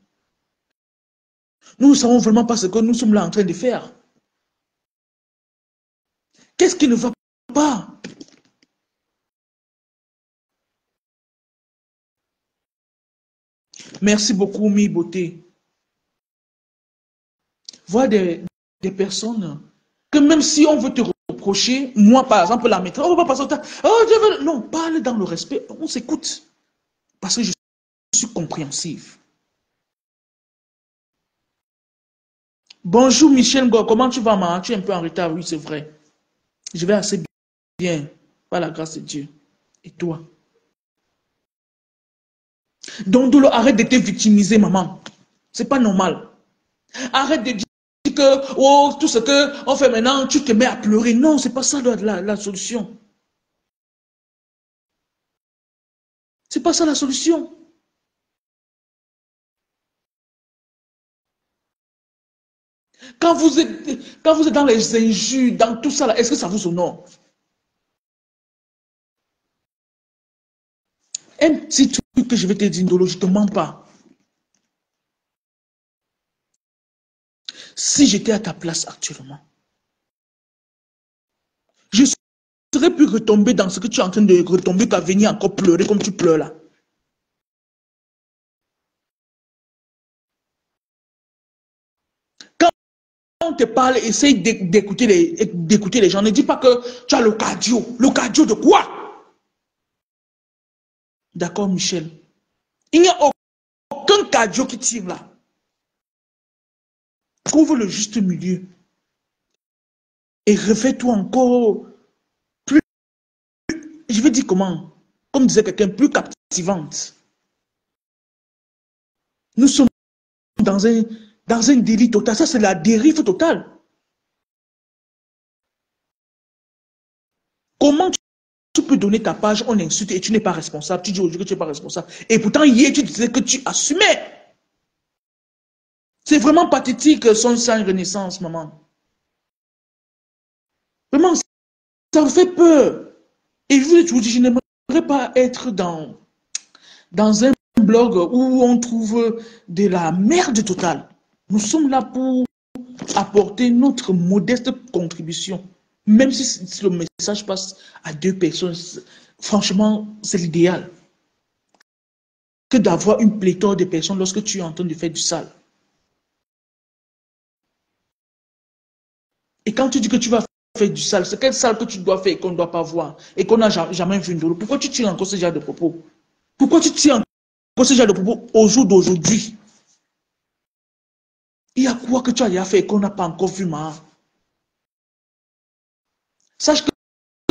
Nous ne savons vraiment pas ce que nous sommes là en train de faire. Qu'est-ce qui ne va pas? Merci beaucoup, Mi Beauté. Voir des personnes que même si on veut te reprocher, moi par exemple, la maîtresse, on va pas passer au temps. Oh, non, parle dans le respect, on s'écoute. Parce que je suis compréhensive. Bonjour Michel Ngo, comment tu vas, ma? Tu es un peu en retard, oui, c'est vrai. Je vais assez bien, par la grâce de Dieu. Et toi? Donc, Dolo, arrête de te victimiser, maman. C'est pas normal. Arrête de dire que oh, tout ce qu'on fait maintenant, tu te mets à pleurer. Non, c'est pas ça la solution. C'est pas ça la solution. Quand vous êtes dans les injures, dans tout ça, est-ce que ça vous honore? Un petit truc que je vais te dire, Ndolo, je ne te mens pas. Si j'étais à ta place actuellement, je serais plus retombé dans ce que tu es en train de retomber qu'à venir encore pleurer comme tu pleures là. Quand on te parle, essaye d'écouter les gens. Ne dis pas que tu as le cardio. Le cardio de quoi? D'accord, Michel. Il n'y a aucun cardio qui tire là. Trouve le juste milieu. Et refais-toi encore plus, je vais dire comment, comme disait quelqu'un, plus captivante. Nous sommes dans un délit total. Ça, c'est la dérive totale. Comment tu peux donner ta page, on insulte et tu n'es pas responsable. Tu dis aujourd'hui que tu n'es pas responsable. Et pourtant, hier, tu disais que tu assumais. C'est vraiment pathétique, son sang renaissance, maman. Ça vous fait peur. Et je vous ai toujours dit, je n'aimerais pas être dans un blog où on trouve de la merde totale. Nous sommes là pour apporter notre modeste contribution. Même si le message passe à 2 personnes, franchement, c'est l'idéal. Que d'avoir une pléthore de personnes lorsque tu es en train de faire du sale. Et quand tu dis que tu vas faire du sale, c'est quel sale que tu dois faire et qu'on ne doit pas voir et qu'on n'a jamais vu de l'eau? Pourquoi tu tires encore ce genre de propos? Pourquoi tu tires encore ce genre de propos au jour d'aujourd'hui? Il y a quoi que tu as déjà fait et qu'on n'a pas encore vu, ma? Sache que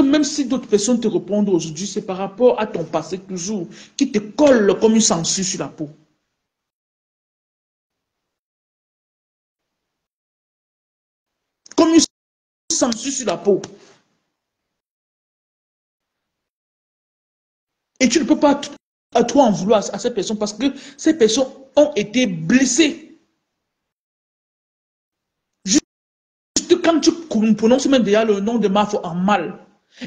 même si d'autres personnes te répondent aujourd'hui, c'est par rapport à ton passé toujours qui te colle comme une censure sur la peau. Comme une censure sur la peau. Et tu ne peux pas à toi en vouloir à ces personnes parce que ces personnes ont été blessées. Juste quand tu prononces même déjà le nom de Mafo en mal,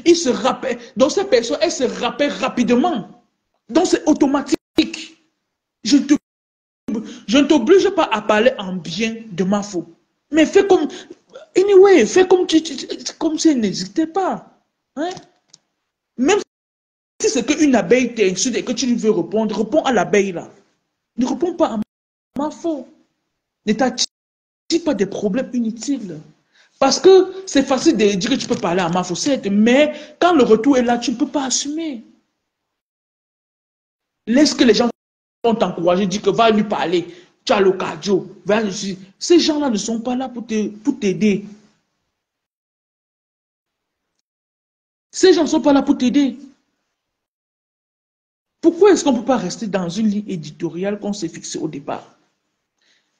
il se rappelle. Donc ces personnes, elles se rappellent rapidement. Donc c'est automatique. Je ne t'oblige pas à parler en bien de Mafo. Mais fais comme... Anyway, fais comme si elle n'existait pas. Hein? Même si c'est qu'une abeille t'insulte et que tu lui veux répondre, réponds à l'abeille là. Ne réponds pas à Mafo. Ne t'attire pas des problèmes inutiles. Parce que c'est facile de dire que tu peux parler à Mafo, mais quand le retour est là, tu ne peux pas assumer. Laisse que les gens vont t'encourager, dire que va lui parler. Tu as le cardio. Ces gens-là ne sont pas là pour t'aider. Ces gens ne sont pas là pour t'aider. Pourquoi est-ce qu'on ne peut pas rester dans une ligne éditoriale qu'on s'est fixée au départ?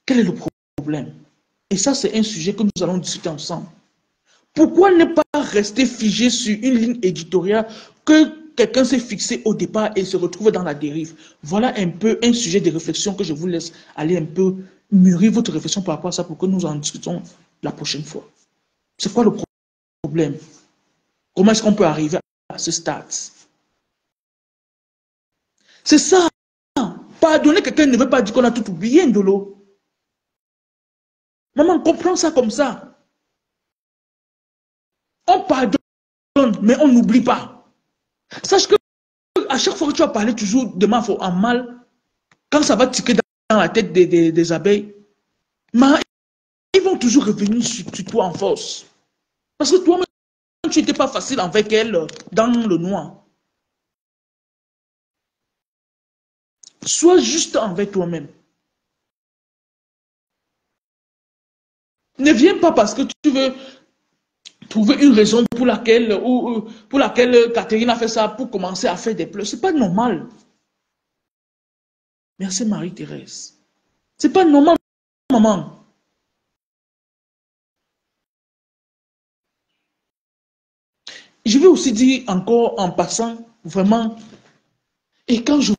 Quel est le problème? Et ça, c'est un sujet que nous allons discuter ensemble. Pourquoi ne pas rester figé sur une ligne éditoriale que quelqu'un s'est fixé au départ et se retrouve dans la dérive? Voilà un peu un sujet de réflexion que je vous laisse aller un peu mûrir votre réflexion par rapport à ça pour que nous en discutons la prochaine fois. C'est quoi le problème? Comment est-ce qu'on peut arriver à ce stade? C'est ça. Pardonner quelqu'un ne veut pas dire qu'on a tout oublié, Ndolo. Maman, comprends ça comme ça. On pardonne, mais on n'oublie pas. Sache que à chaque fois que tu vas parler toujours de ma faute en mal, quand ça va tiquer dans la tête des abeilles, ils vont toujours revenir sur toi en force. Parce que toi-même, tu n'étais pas facile avec elle dans le noir. Sois juste envers toi-même. Ne viens pas parce que tu veux trouver une raison pour laquelle Catherine a fait ça pour commencer à faire des pleurs. Ce n'est pas normal. Merci Marie-Thérèse. Ce n'est pas normal, maman. Je vais aussi dire encore en passant, vraiment, et quand je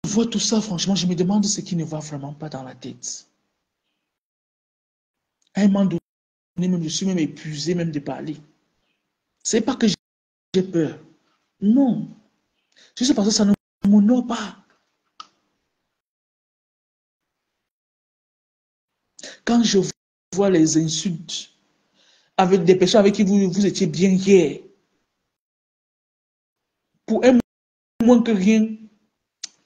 vois tout ça, franchement, je me demande ce qui ne va vraiment pas dans la tête. À un moment donné, même, je suis même épuisé même de parler. Ce n'est pas que j'ai peur. Non. Je sais parce que ça ne m'honore pas. Quand je vois les insultes avec des personnes avec qui vous étiez bien hier, pour un moins que rien,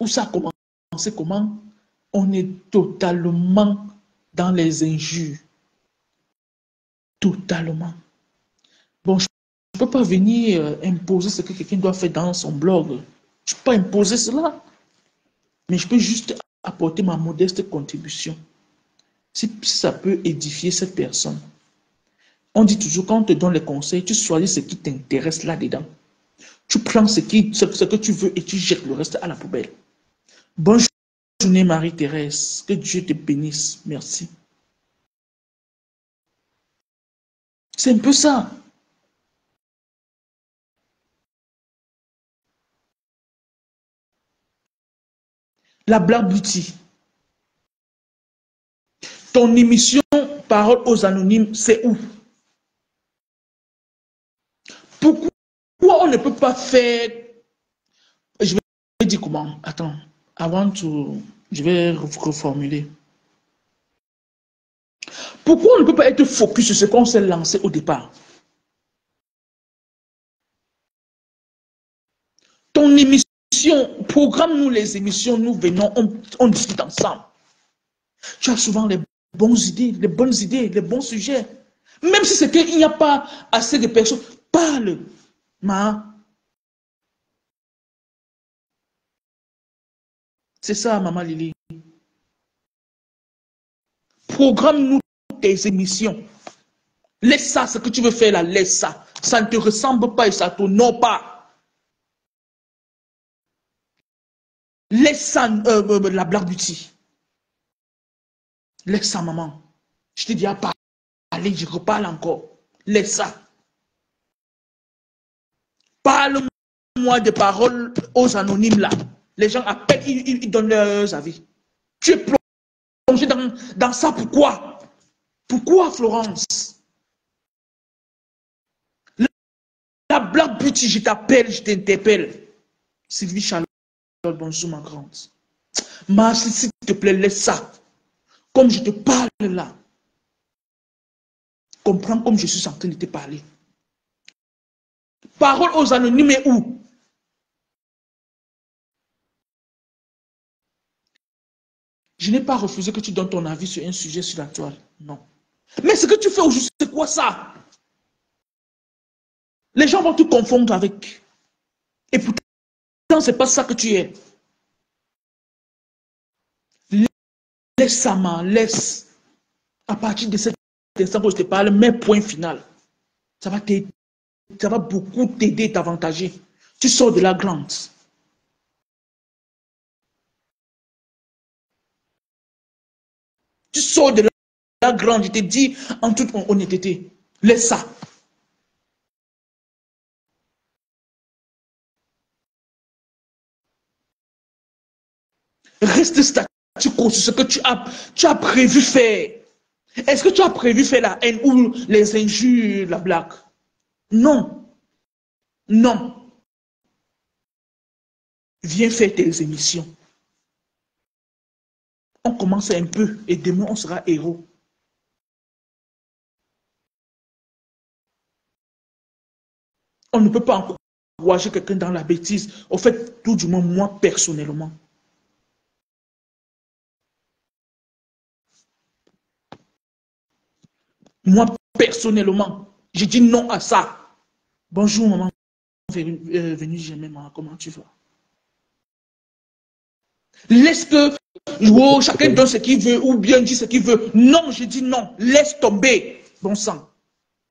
où ça a commencé, comment on est totalement dans les injures. Totalement. Bon, je ne peux pas venir imposer ce que quelqu'un doit faire dans son blog. Je ne peux pas imposer cela. Mais je peux juste apporter ma modeste contribution. Si ça peut édifier cette personne. On dit toujours, quand on te donne les conseils, tu choisis ce qui t'intéresse là-dedans. Tu prends ce que tu veux et tu jettes le reste à la poubelle. Bonne journée, Marie-Thérèse. Que Dieu te bénisse. Merci. C'est un peu ça. La Black Beauty. Ton émission Parole aux Anonymes, c'est où? Pourquoi on ne peut pas faire... Je vais dire comment? Attends, je vais reformuler. Pourquoi on ne peut pas être focus sur ce qu'on s'est lancé au départ? Ton émission, programme-nous les émissions, nous venons, on discute ensemble. Tu as souvent les bonnes idées, les bons sujets. Même si c'est qu'il n'y a pas assez de personnes, parle. C'est ça, maman Lily. Programme-nous tes émissions. Laisse ça, ce que tu veux faire là, laisse ça. Ça ne te ressemble pas et ça ne t'honore pas. Laisse ça, la Black Beauty. Laisse ça, maman. Je te dis à parler, je reparle encore. Laisse ça. Parle-moi de paroles aux anonymes là. Les gens appellent, ils donnent leurs avis. Tu es plongé dans ça, pourquoi? Pourquoi, Florence? La Black Beauty, je t'appelle, je t'interpelle. Sylvie Charlotte, bonjour ma grande. Marche, s'il te plaît, laisse ça. Comme je te parle là. Comprends comme je suis en train de te parler. Parole aux anonymes et où? Je n'ai pas refusé que tu donnes ton avis sur un sujet sur la toile. Non. Mais ce que tu fais aujourd'hui, c'est quoi ça? Les gens vont te confondre avec. Et pourtant, ce n'est pas ça que tu es. Laisse ça, man, laisse. À partir de cet instant que je te parle, mets point final. Ça va beaucoup t'aider et t'avantager. Tu sors de la grande. Tu sors de la grande, je te dis en toute honnêteté. Laisse ça. Reste statu quo sur ce que tu as prévu faire. Est-ce que tu as prévu faire la haine ou les injures, la blague? Non. Non. Viens faire tes émissions. On commence un peu et demain on sera héros. On ne peut pas encourager quelqu'un dans la bêtise. Au fait, tout du moins, moi personnellement. Moi personnellement, je dis non à ça. Bonjour maman, venue jamais, maman, comment tu vas? Laisse que chacun donne ce qu'il veut ou bien dit ce qu'il veut. Non, je dis non. Laisse tomber. Bon sang.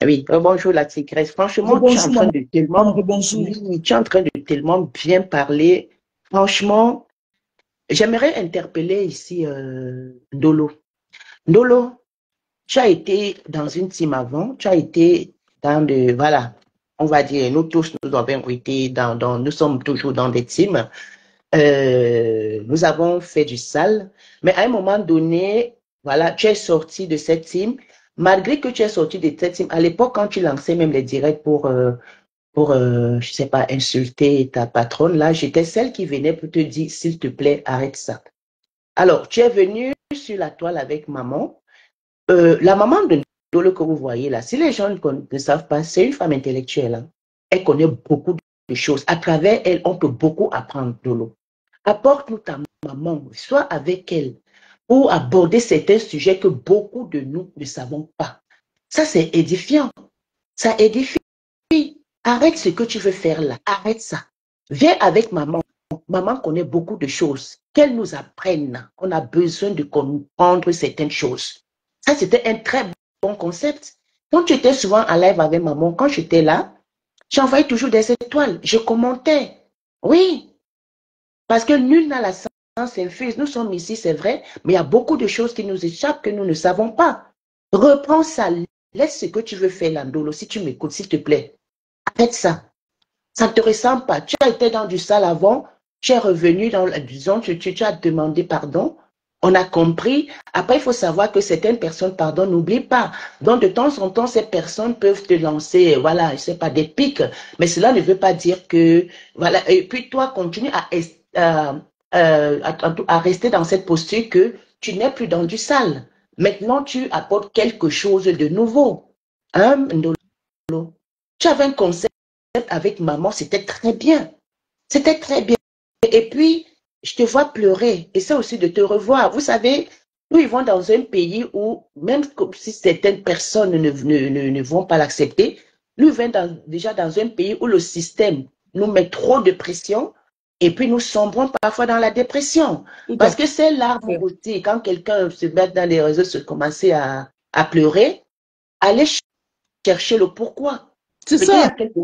Oui, bonjour la tigresse. Franchement, tu es en train de tellement, tu es en train de tellement bien parler. Franchement, j'aimerais interpeller ici Ndolo. Ndolo, tu as été dans une team avant, tu as été dans de, voilà, on va dire, nous tous, nous avons été nous sommes toujours dans des teams. Nous avons fait du sale, mais à un moment donné, voilà, tu es sorti de cette team. Malgré que tu es sorti de cette team, à l'époque, quand tu lançais même les directs pour je sais pas, insulter ta patronne, là, j'étais celle qui venait pour te dire, s'il te plaît, arrête ça. Alors, tu es venu sur la toile avec maman. La maman de Ndolo que vous voyez là, si les gens ne savent pas, c'est une femme intellectuelle. Hein. Elle connaît beaucoup de choses. À travers elle, on peut beaucoup apprendre, Ndolo. Apporte-nous ta maman, sois avec elle, pour aborder certains sujets que beaucoup de nous ne savons pas. Ça, c'est édifiant. Ça édifie. Arrête ce que tu veux faire là. Arrête ça. Viens avec maman. Maman connaît beaucoup de choses. Qu'elle nous apprenne. On a besoin de comprendre certaines choses. Ça, c'était un très bon concept. Quand tu étais souvent en live avec maman, quand j'étais là, j'envoyais toujours des étoiles. Je commentais. Oui. Parce que nul n'a la science infuse. Nous sommes ici, c'est vrai, mais il y a beaucoup de choses qui nous échappent que nous ne savons pas. Reprends ça. Laisse ce que tu veux faire, Landolo, si tu m'écoutes, s'il te plaît. Arrête ça. Ça ne te ressemble pas. Tu as été dans du sale avant, tu es revenu dans, disons, tu as demandé pardon. On a compris. Après, il faut savoir que certaines personnes, pardon, n'oublient pas. Donc, de temps en temps, ces personnes peuvent te lancer, voilà, je sais pas, des pics. Mais cela ne veut pas dire que, voilà. Et puis, toi, continue à rester dans cette posture que tu n'es plus dans du sale. Maintenant, tu apportes quelque chose de nouveau. Hein, Ndolo? Tu avais un concept avec maman, c'était très bien. C'était très bien. Et puis, je te vois pleurer. Et ça aussi de te revoir. Vous savez, nous vivons dans un pays où, même si certaines personnes ne vont pas l'accepter, nous vivons déjà dans un pays où le système nous met trop de pression et puis nous sombrons parfois dans la dépression. Tout Parce à que c'est l'arbre fait. aussi. Quand quelqu'un se met dans les réseaux, se commencer à pleurer, aller chercher le pourquoi. C'est C'est qu'il y a ça. quelque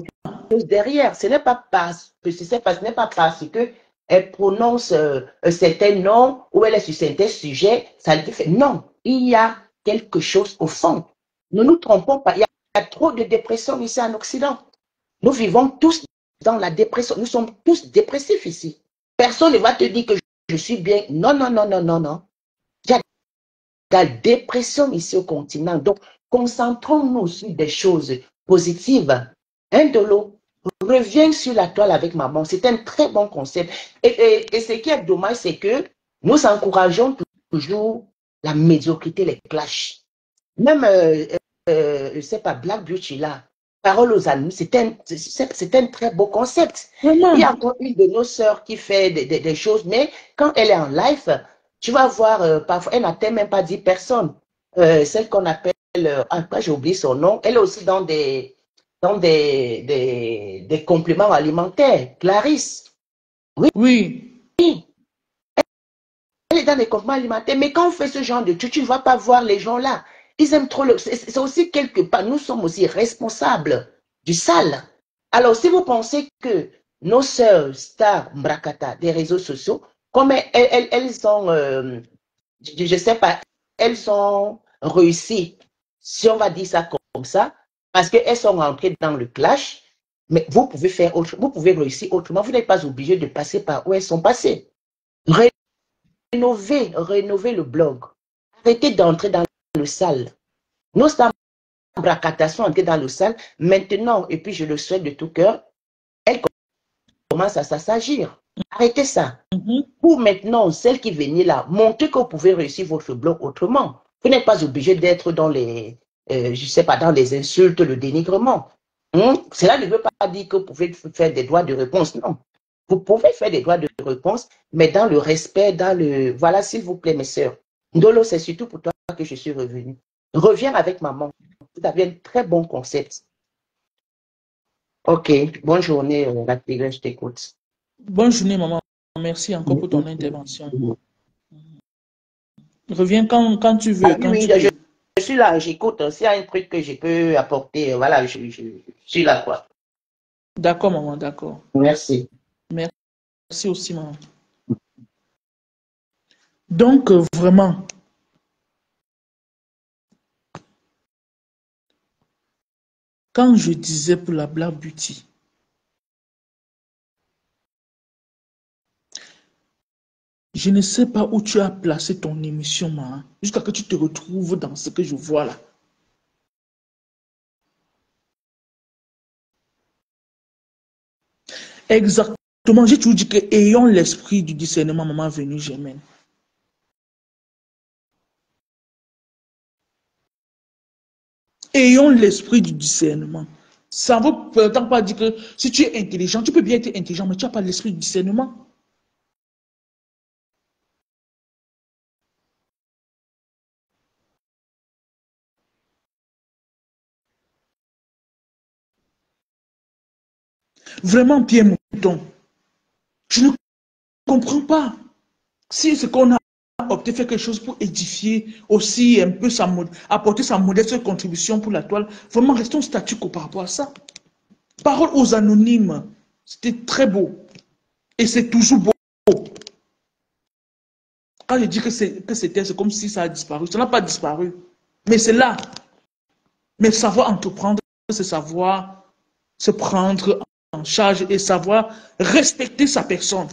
chose derrière. Ce n'est pas parce que ce n'est pas parce que elle prononce un certain nom ou elle est sur certains sujets, ça lui fait. Non, il y a quelque chose au fond. Ne nous trompons pas. Il y a trop de dépression ici en Occident. Nous vivons tous dans la dépression. Nous sommes tous dépressifs ici. Personne ne va te dire que je suis bien. Non, non, non, non, non, non. Il y a de la dépression ici au continent. Donc, concentrons-nous sur des choses positives. Un de l'eau. Reviens sur la toile avec maman. C'est un très bon concept. Et ce qui est dommage, c'est que nous encourageons toujours la médiocrité, les clashs. Même, je ne sais pas, Black Beauty là, Parole aux amis, c'est un très beau concept. Il y Vraiment. a encore une de nos sœurs qui fait des choses, mais quand elle est en live, tu vas voir, parfois, elle n'atteint même pas 10 personnes. Celle qu'on appelle, après j'ai oublié son nom, elle est aussi dans des compléments alimentaires. Clarisse, oui, Oui. elle est dans des compléments alimentaires. Mais quand on fait ce genre de truc, tu ne vas pas voir les gens là. Ils aiment trop le. C'est aussi quelque part, nous sommes aussi responsables du sale. Alors, si vous pensez que nos sœurs stars Mbrakata des réseaux sociaux, comme elles ont, je ne sais pas, elles ont réussi, si on va dire ça comme ça, parce qu'elles sont rentrées dans le clash, mais vous pouvez faire autre, vous pouvez réussir autrement. Vous n'êtes pas obligé de passer par où elles sont passées. Rénover le blog. Arrêtez d'entrer dans le sale. Nos stars Mbrakata sont entrées dans le sale. Maintenant, et puis je le souhaite de tout cœur, elles commencent à s'agir. Arrêtez ça. Mhm. Pour maintenant, celles qui venaient là, montrez que vous pouvez réussir votre blog autrement. Vous n'êtes pas obligé d'être dans les, je sais pas, dans les insultes, le dénigrement. Cela ne veut pas dire que vous pouvez faire des droits de réponse. Non. Vous pouvez faire des droits de réponse, mais dans le respect, dans le... Voilà, s'il vous plaît, mes sœurs. Ndolo, c'est surtout pour toi que je suis revenue. Reviens avec maman. Vous avez un très bon concept. Ok, bonne journée, la Tigre, je t'écoute. Bonne journée, maman. Merci encore pour ton intervention. Reviens quand tu veux, Ah oui, quand oui, tu peux. je suis là, j'écoute. S'il y a un truc que je peux apporter, voilà, je suis là, quoi. D'accord, maman, d'accord. Merci. Merci aussi, maman. Donc, vraiment, quand je disais pour la Black Beauty, je ne sais pas où tu as placé ton émission, maman, jusqu'à que tu te retrouves dans ce que je vois là. Exactement, j'ai toujours dit que ayons l'esprit du discernement, maman venue Germaine. Ayons l'esprit du discernement. Ça ne veut pourtant pas dire que si tu es intelligent, tu peux bien être intelligent, mais tu n'as pas l'esprit du discernement. Vraiment, Pierre Mouton, je ne comprends pas. Si ce qu'on a opté faire quelque chose pour édifier aussi un peu apporter sa modeste contribution pour la toile, vraiment restons statu quo par rapport à ça. Parole aux anonymes, c'était très beau. Et c'est toujours beau. Quand je dis que c'était, c'est comme si ça a disparu. Ça n'a pas disparu. Mais c'est là. Mais savoir entreprendre, c'est savoir se prendre en charge et savoir respecter sa personne.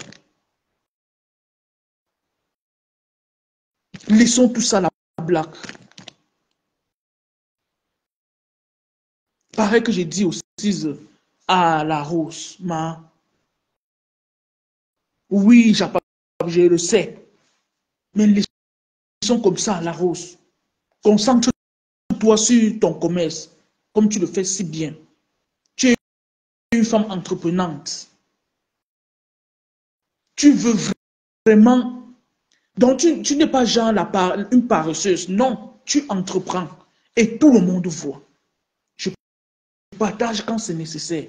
Laissons tout ça à la blague. Pareil que j'ai dit aussi à la rose, oui, je le sais, mais laissons comme ça à la rose. Concentre-toi sur ton commerce, comme tu le fais si bien. Tu es une femme entreprenante. Tu veux vraiment... Donc, tu n'es pas genre une paresseuse. Non, tu entreprends. Et tout le monde voit. Je partage quand c'est nécessaire.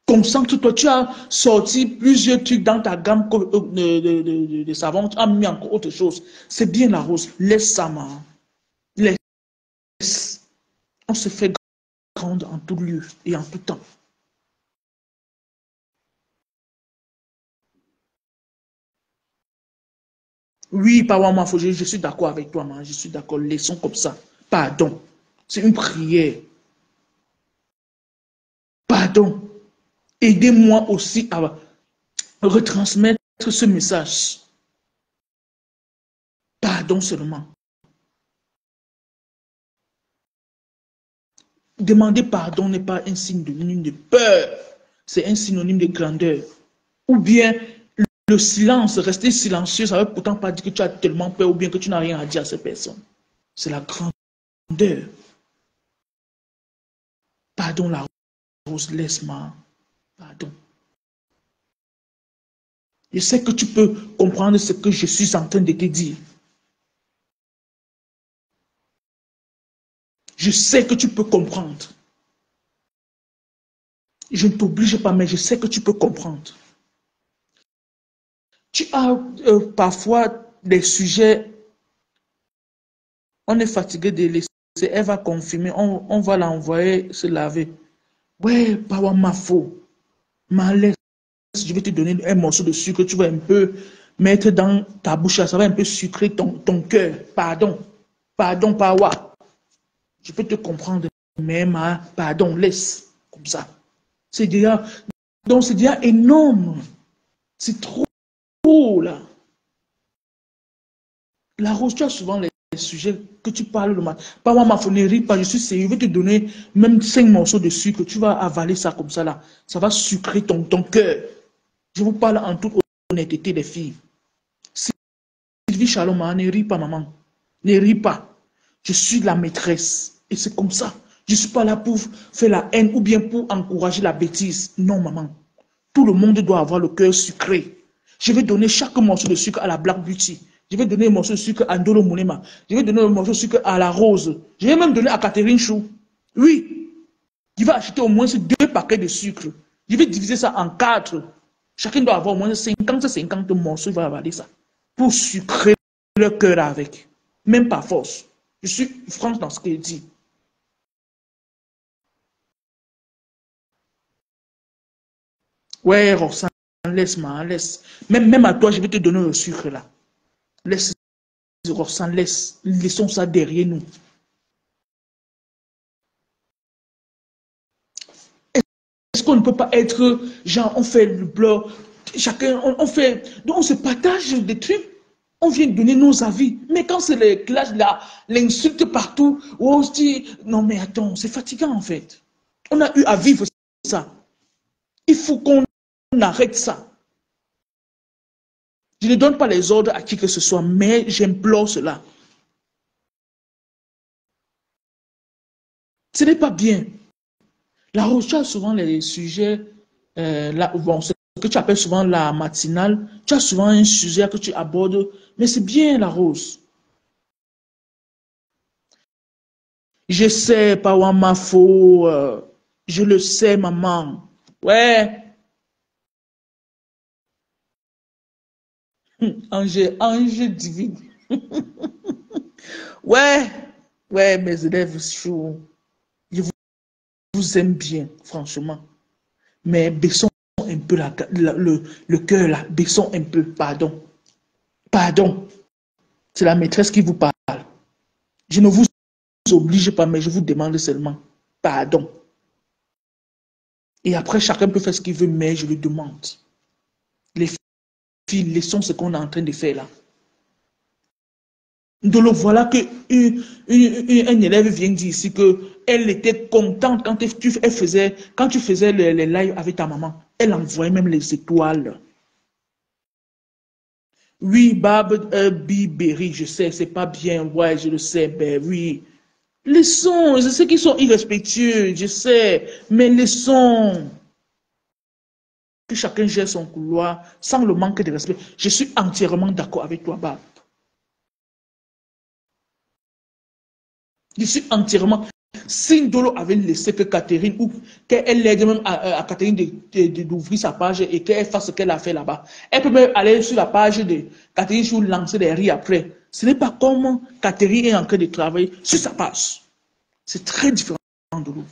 Concentre-toi. Tu as sorti plusieurs trucs dans ta gamme de savon. Tu as mis encore autre chose. C'est bien la rose. Laisse ça, man. Laisse. On se fait grande en tout lieu et en tout temps. Oui, Pawama, je suis d'accord avec toi, man. Je suis d'accord. Laissons comme ça. Pardon. C'est une prière. Pardon. Aidez-moi aussi à retransmettre ce message. Pardon seulement. Demander pardon n'est pas un synonyme de peur. C'est un synonyme de grandeur. Ou bien le silence, rester silencieux, ça ne veut pourtant pas dire que tu as tellement peur ou bien que tu n'as rien à dire à ces personnes. C'est la grandeur. Pardon la rose, laisse-moi. Pardon. Je sais que tu peux comprendre ce que je suis en train de te dire. Je sais que tu peux comprendre. Je ne t'oblige pas, mais je sais que tu peux comprendre. Tu as parfois des sujets, on est fatigué de laisser, elle va confirmer, on va l'envoyer se laver. Ouais, pas ma faute. Ma laisse, je vais te donner un morceau de sucre, tu vas un peu mettre dans ta bouche, ça va un peu sucrer ton cœur. Pardon, pardon, Pawa. Je peux te comprendre, mais pardon, laisse, comme ça. C'est déjà, donc c'est déjà énorme. C'est trop là. La rose, tu as souvent les sujets que tu parles le matin. Pas moi, ma ne ris pas, je suis sérieux. Je vais te donner même 5 morceaux de sucre. Tu vas avaler ça comme ça là. Ça va sucrer ton cœur. Je vous parle en toute honnêteté, les filles. Sylvie Chaloma, ne ris pas, maman. Ne ris pas. Je suis la maîtresse. Et c'est comme ça. Je ne suis pas là pour faire la haine ou bien pour encourager la bêtise. Non, maman. Tout le monde doit avoir le cœur sucré. Je vais donner chaque morceau de sucre à la Black Beauty. Je vais donner un morceau de sucre à Ndolo Moulema. Je vais donner un morceau de sucre à la Rose. Je vais même donner à Catherine Chou. Oui. Je vais acheter au moins 2 paquets de sucre. Je vais diviser ça en 4. Chacun doit avoir au moins 50 morceaux. Il va avaler ça. Pour sucrer le cœur avec. Même pas force. Je suis franche dans ce qu'il dit. Ouais, Roxane, laisse-moi, laisse. Même à toi, je vais te donner le sucre là. Laisse, Roxane, laisse. Laissons ça derrière nous. Est-ce qu'on ne peut pas être, genre, on fait le blog, chacun, on fait, donc on se partage des trucs, on vient donner nos avis. Mais quand c'est les clashs, l'insulte partout, on se dit, non mais attends, c'est fatigant en fait. On a eu à vivre ça. Il faut qu'on arrête ça. Je ne donne pas les ordres à qui que ce soit, mais j'implore cela. Ce n'est pas bien. La Rose, tu as souvent les sujets, bon, ce que tu appelles souvent la matinale, tu as souvent un sujet que tu abordes, mais c'est bien la Rose. Je sais, pas ma faute, je le sais, maman. Ouais, ange divin. Ouais, ouais, mes élèves chauds, je vous aime bien, franchement. Mais baissons un peu le cœur là, baissons un peu, pardon. Pardon, c'est la maîtresse qui vous parle. Je ne vous oblige pas, mais je vous demande seulement pardon. Et après, chacun peut faire ce qu'il veut, mais je lui demande. Les fille, laissons ce qu'on est en train de faire là. Donc voilà que un élève vient dire ici qu'elle était contente quand quand tu faisais les lives avec ta maman. Elle envoyait même les étoiles. Oui, Bab Biberi, je sais, c'est pas bien. Ouais, je le sais, ben oui. Laissons, je sais qu'ils sont irrespectueux, je sais, mais laissons que chacun gère son couloir sans le manque de respect. Je suis entièrement d'accord avec toi, Bab. Je suis entièrement. Si Ndolo avait laissé que Catherine, ou qu'elle aide même à Catherine d'ouvrir sa page et qu'elle fasse ce qu'elle a fait là-bas, elle peut même aller sur la page de Catherine pour lancer des rires après. Ce n'est pas comme Catherine est en train de travailler sur sa page. C'est très différent de nous.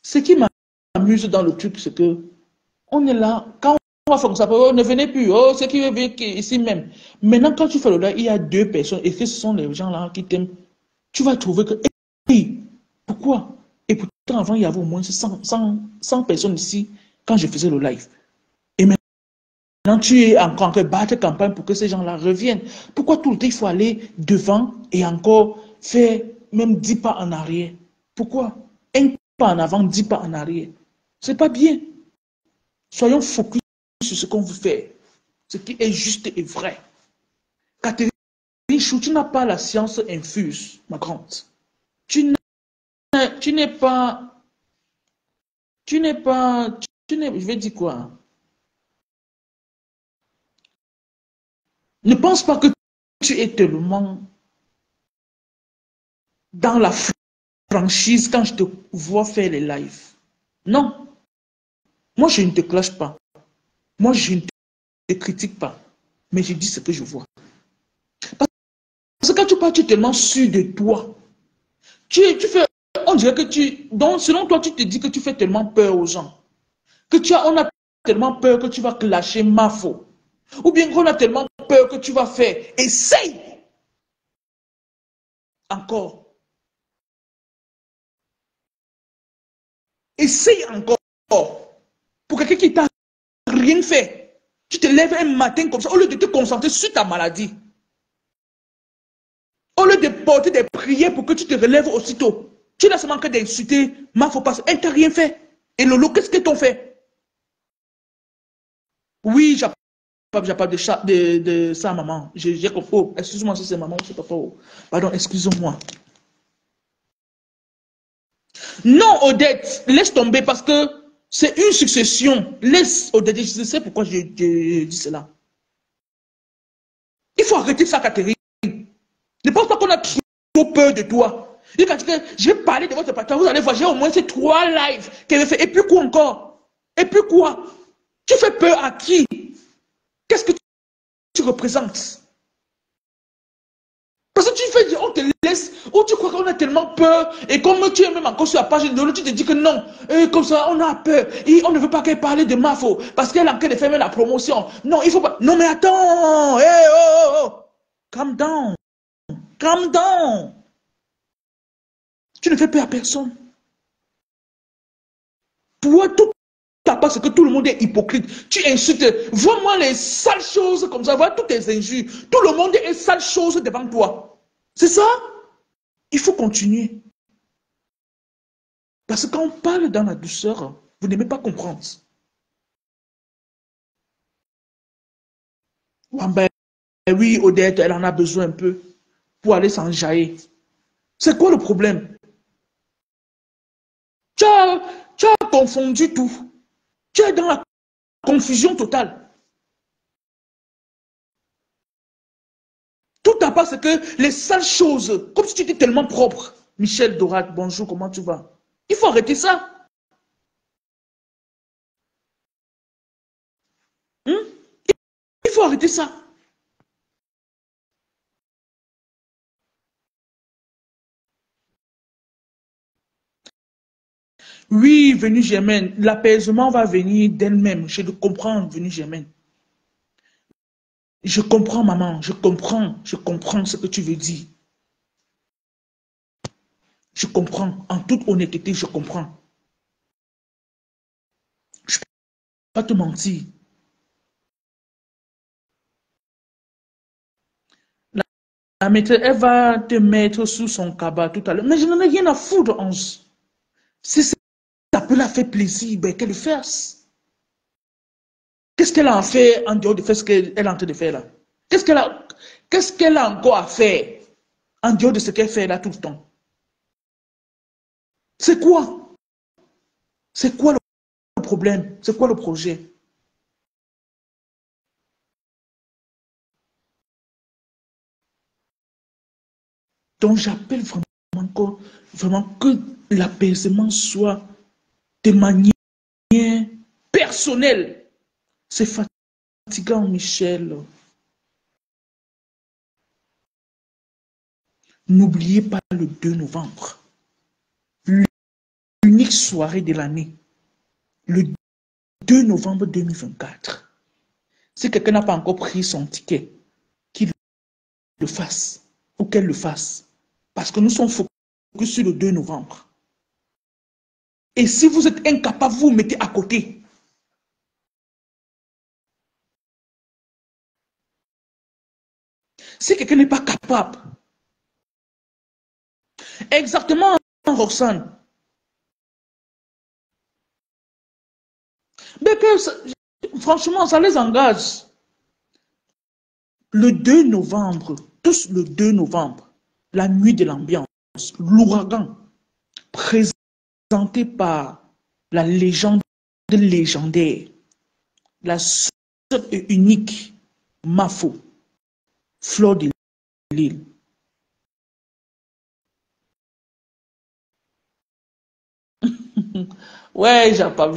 Ce qui m'amuse dans le truc, c'est que on est là, quand on va faire ça, oh, ne venez plus, oh, c'est qui veut ici même. Maintenant, quand tu fais le live, il y a deux personnes, et que ce sont les gens là qui t'aiment, tu vas trouver que, hey, pourquoi? Et pourtant, avant, il y avait au moins 100 personnes ici, quand je faisais le live. Et maintenant, tu es encore en train de battre campagne pour que ces gens-là reviennent. Pourquoi tout le temps, il faut aller devant et encore faire même 10 pas en arrière? Pourquoi? Un pas en avant, 10 pas en arrière. C'est pas bien. Soyons focus sur ce qu'on veut faire. Ce qui est juste et vrai. Catherine Chou, tu n'as pas la science infuse, ma grande. Tu n'es pas... je vais dire quoi? Ne pense pas que tu es tellement dans la franchise quand je te vois faire les lives. Non. Moi, je ne te clash pas. Moi, je ne te critique pas. Mais je dis ce que je vois. Parce que quand tu parles, tu es tellement sûr de toi. Tu fais... On dirait que donc, selon toi, tu te dis que tu fais tellement peur aux gens. On a tellement peur que tu vas clasher Mafo. Ou bien qu'on a tellement peur que tu vas faire. Essaye. Encore. Essaye encore. Pour quelqu'un qui t'a rien fait. Tu te lèves un matin comme ça, au lieu de te concentrer sur ta maladie. Au lieu de porter des prières pour que tu te relèves aussitôt. Tu n'as seulement que d'insulter Mafo parce qu'elle t'a rien fait. Et Lolo, qu'est-ce qu'ils t'ont fait? Oui, j'ai pas de ça, maman. J'ai compris. Oh, excuse-moi si c'est maman ou c'est papa. Oh. Pardon, excuse-moi. Non, Odette, laisse tomber parce que c'est une succession. Laisse Odette, je sais pourquoi je dis cela. Il faut arrêter ça, Catherine. Ne pense pas qu'on a trop peur de toi. Je vais parler de votre patron, vous allez voir, j'ai au moins ces 3 lives qu'elle fait. Et puis quoi encore? Et puis quoi? Tu fais peur à qui? Qu'est-ce que tu représentes? Parce que tu fais, on te laisse, ou tu crois qu'on a tellement peur, et comme tu es même encore sur la page de l'autre, tu te dis que non, et comme ça, on a peur, et on ne veut pas qu'elle parle de Mafo, parce qu'elle est en train de faire même la promotion. Non, il faut pas. Non, mais attends, hey, oh, oh, oh. Calm down, calm down. Tu ne fais peur à personne. Toi, tout ta part, c'est que tout le monde est hypocrite. Tu insultes. Vois-moi les sales choses comme ça, vois toutes tes injures. Tout le monde est sale chose devant toi. C'est ça? Il faut continuer. Parce que quand on parle dans la douceur, vous n'aimez pas comprendre. Ah ben, oui, Odette, elle en a besoin un peu pour aller s'enjailler. C'est quoi le problème? Tu as, tu as confondu tout. Tu es dans la confusion totale. Tout à part, c'est que les sales choses, comme si tu étais tellement propre. Michel Dorat, bonjour, comment tu vas? Il faut arrêter ça. Hein? Il faut arrêter ça. Oui, venue Germaine, l'apaisement va venir d'elle-même. Je le comprends, venue Germaine. Je comprends, maman, je comprends ce que tu veux dire. Je comprends, en toute honnêteté, je comprends. Pas te mentir. La maîtresse, elle va te mettre sous son cabas tout à l'heure. Mais je n'en ai rien à foutre, Ange. Si ça peut la faire plaisir, ben qu'elle le fasse. Qu'est-ce qu'elle a en fait en dehors de faire ce qu'elle est en train de faire là? Qu'est-ce qu'elle a encore à faire en dehors de ce qu'elle fait là tout le temps? C'est quoi? C'est quoi le problème? C'est quoi le projet? Donc j'appelle vraiment que l'apaisement soit de manière personnelle. C'est fatigant, Michel. N'oubliez pas le 2 novembre, l'unique soirée de l'année, le 2 novembre 2024. Si quelqu'un n'a pas encore pris son ticket, qu'il le fasse ou qu'elle le fasse. Parce que nous sommes focus sur le 2 novembre. Et si vous êtes incapable, vous vous mettez à côté. Si quelqu'un n'est pas capable, exactement, Roxane, mais que, franchement, ça les engage. Le 2 novembre, tous le 2 novembre, la nuit de l'ambiance, l'ouragan, présenté par la légende légendaire, la seule et unique Mafo, Fleur de l'île. Ouais, Japap.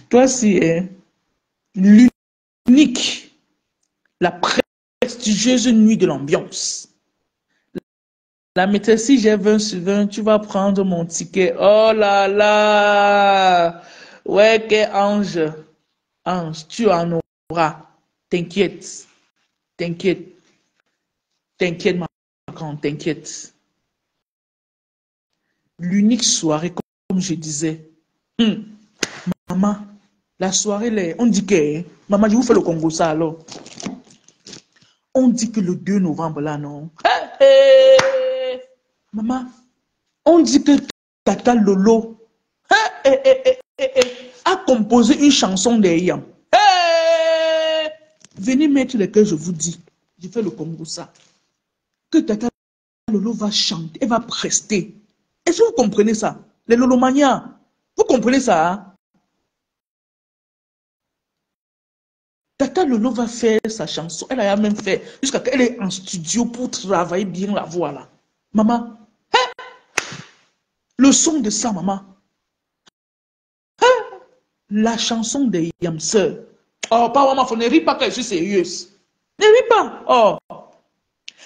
Toi, c'est l'unique, la prestigieuse nuit de l'ambiance. La maîtresse, si j'ai 20 sur 20, tu vas prendre mon ticket. Oh là là! Ouais, quel ange. Ange, tu en auras. T'inquiète. T'inquiète. T'inquiète, ma grande, t'inquiète. L'unique soirée, comme je disais. Maman, la soirée, on dit que... Maman, je vous fais le Congo ça alors. On dit que le 2 novembre, là, non? Maman, on dit que Tata Lolo a composé une chanson d'Eyam. Venez mettre le cœur, je vous dis. Je fais le Congo ça. Que Tata Lolo va chanter, elle va prester. Est-ce que vous comprenez ça? Les Lolomanias, vous comprenez ça? Hein? Tata Lolo va faire sa chanson. Elle a même fait jusqu'à qu'elle est en studio pour travailler bien la voix là. Maman, le son de ça, maman. La chanson de Yamseur. Oh, pas maman, ne ris pas que je suis sérieuse. Ne ris pas. Oh,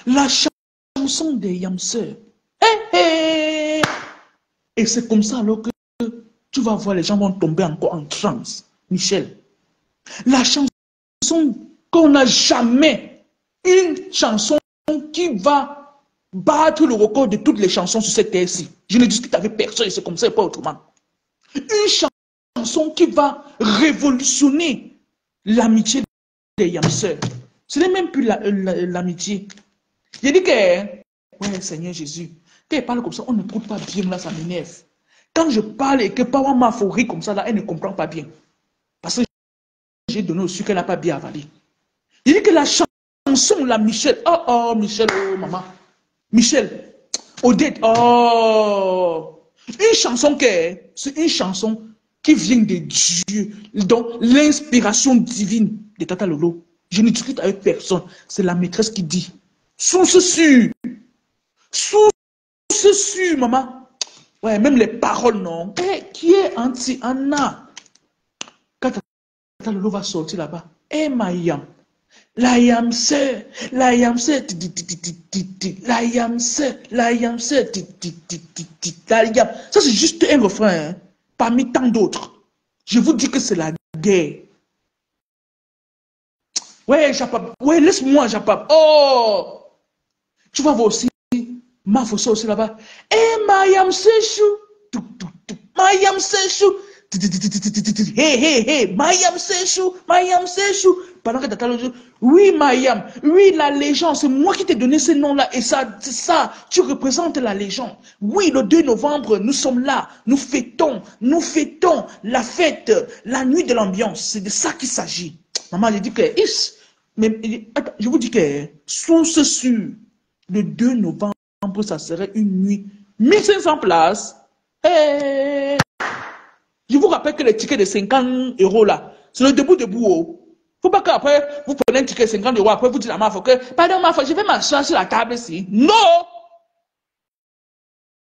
la chanson de Yamseur. Et c'est comme ça alors que tu vas voir les gens vont tomber encore en transe. Michel, la chanson qu'on n'a jamais, une chanson qui va battre le record de toutes les chansons sur cette terre-ci. Je ne discute avec personne, c'est comme ça et pas autrement. Une chanson qui va révolutionner l'amitié des Yamseurs. Ce n'est même plus l'amitié. J'ai dit que, ouais, Seigneur Jésus, quand elle parle comme ça, on ne trouve pas bien là, ça m'énerve. Quand je parle et que Pawa m'a ri comme ça, là, elle ne comprend pas bien. Parce que j'ai donné au sucre qu'elle n'a pas bien avalé. J'ai dit que la chanson, la Michel, oh, Michel, oh, maman. Michel, Odette, oh. Une chanson c'est une chanson qui vient de Dieu, donc l'inspiration divine de Tata Lolo. Je ne discute avec personne, c'est la maîtresse qui dit. Source sûre, maman. Ouais, même les paroles, non. Qui est anti-Anna? Quand Tata Lolo va sortir là-bas, Mayam. La Yamseur, la Yamseur, la Yamseur, la Yamseur, la Yam. Ça, c'est juste un refrain, hein, parmi tant d'autres. Je vous dis que c'est la guerre. Ouais, Japap, ouais, laisse-moi, Japap. Oh, tu vas voir aussi, ma fosse aussi là-bas. Ma Yamseur chou, ma Yamseur chou, Hey, hey, hey, Mayam Sechou, Mayam Sechou. Pendant que Tata Lolo dit, oui, Mayam, oui, la légende, c'est moi qui t'ai donné ce nom-là. Et ça, c'est ça, tu représentes la légende. Oui, le 2 novembre, nous sommes là, nous fêtons la fête, la nuit de l'ambiance. C'est de ça qu'il s'agit. Maman, j'ai dit que, mais, attends, je vous dis que, source sûre, le 2 novembre, ça serait une nuit, 1500 places. Hey. Je vous rappelle que les tickets de 50 € là, c'est le debout. Oh. Faut pas qu'après, vous prenez un ticket de 50 €, après vous dites à ma femme que, pardon ma femme, je vais m'asseoir sur la table ici. Non!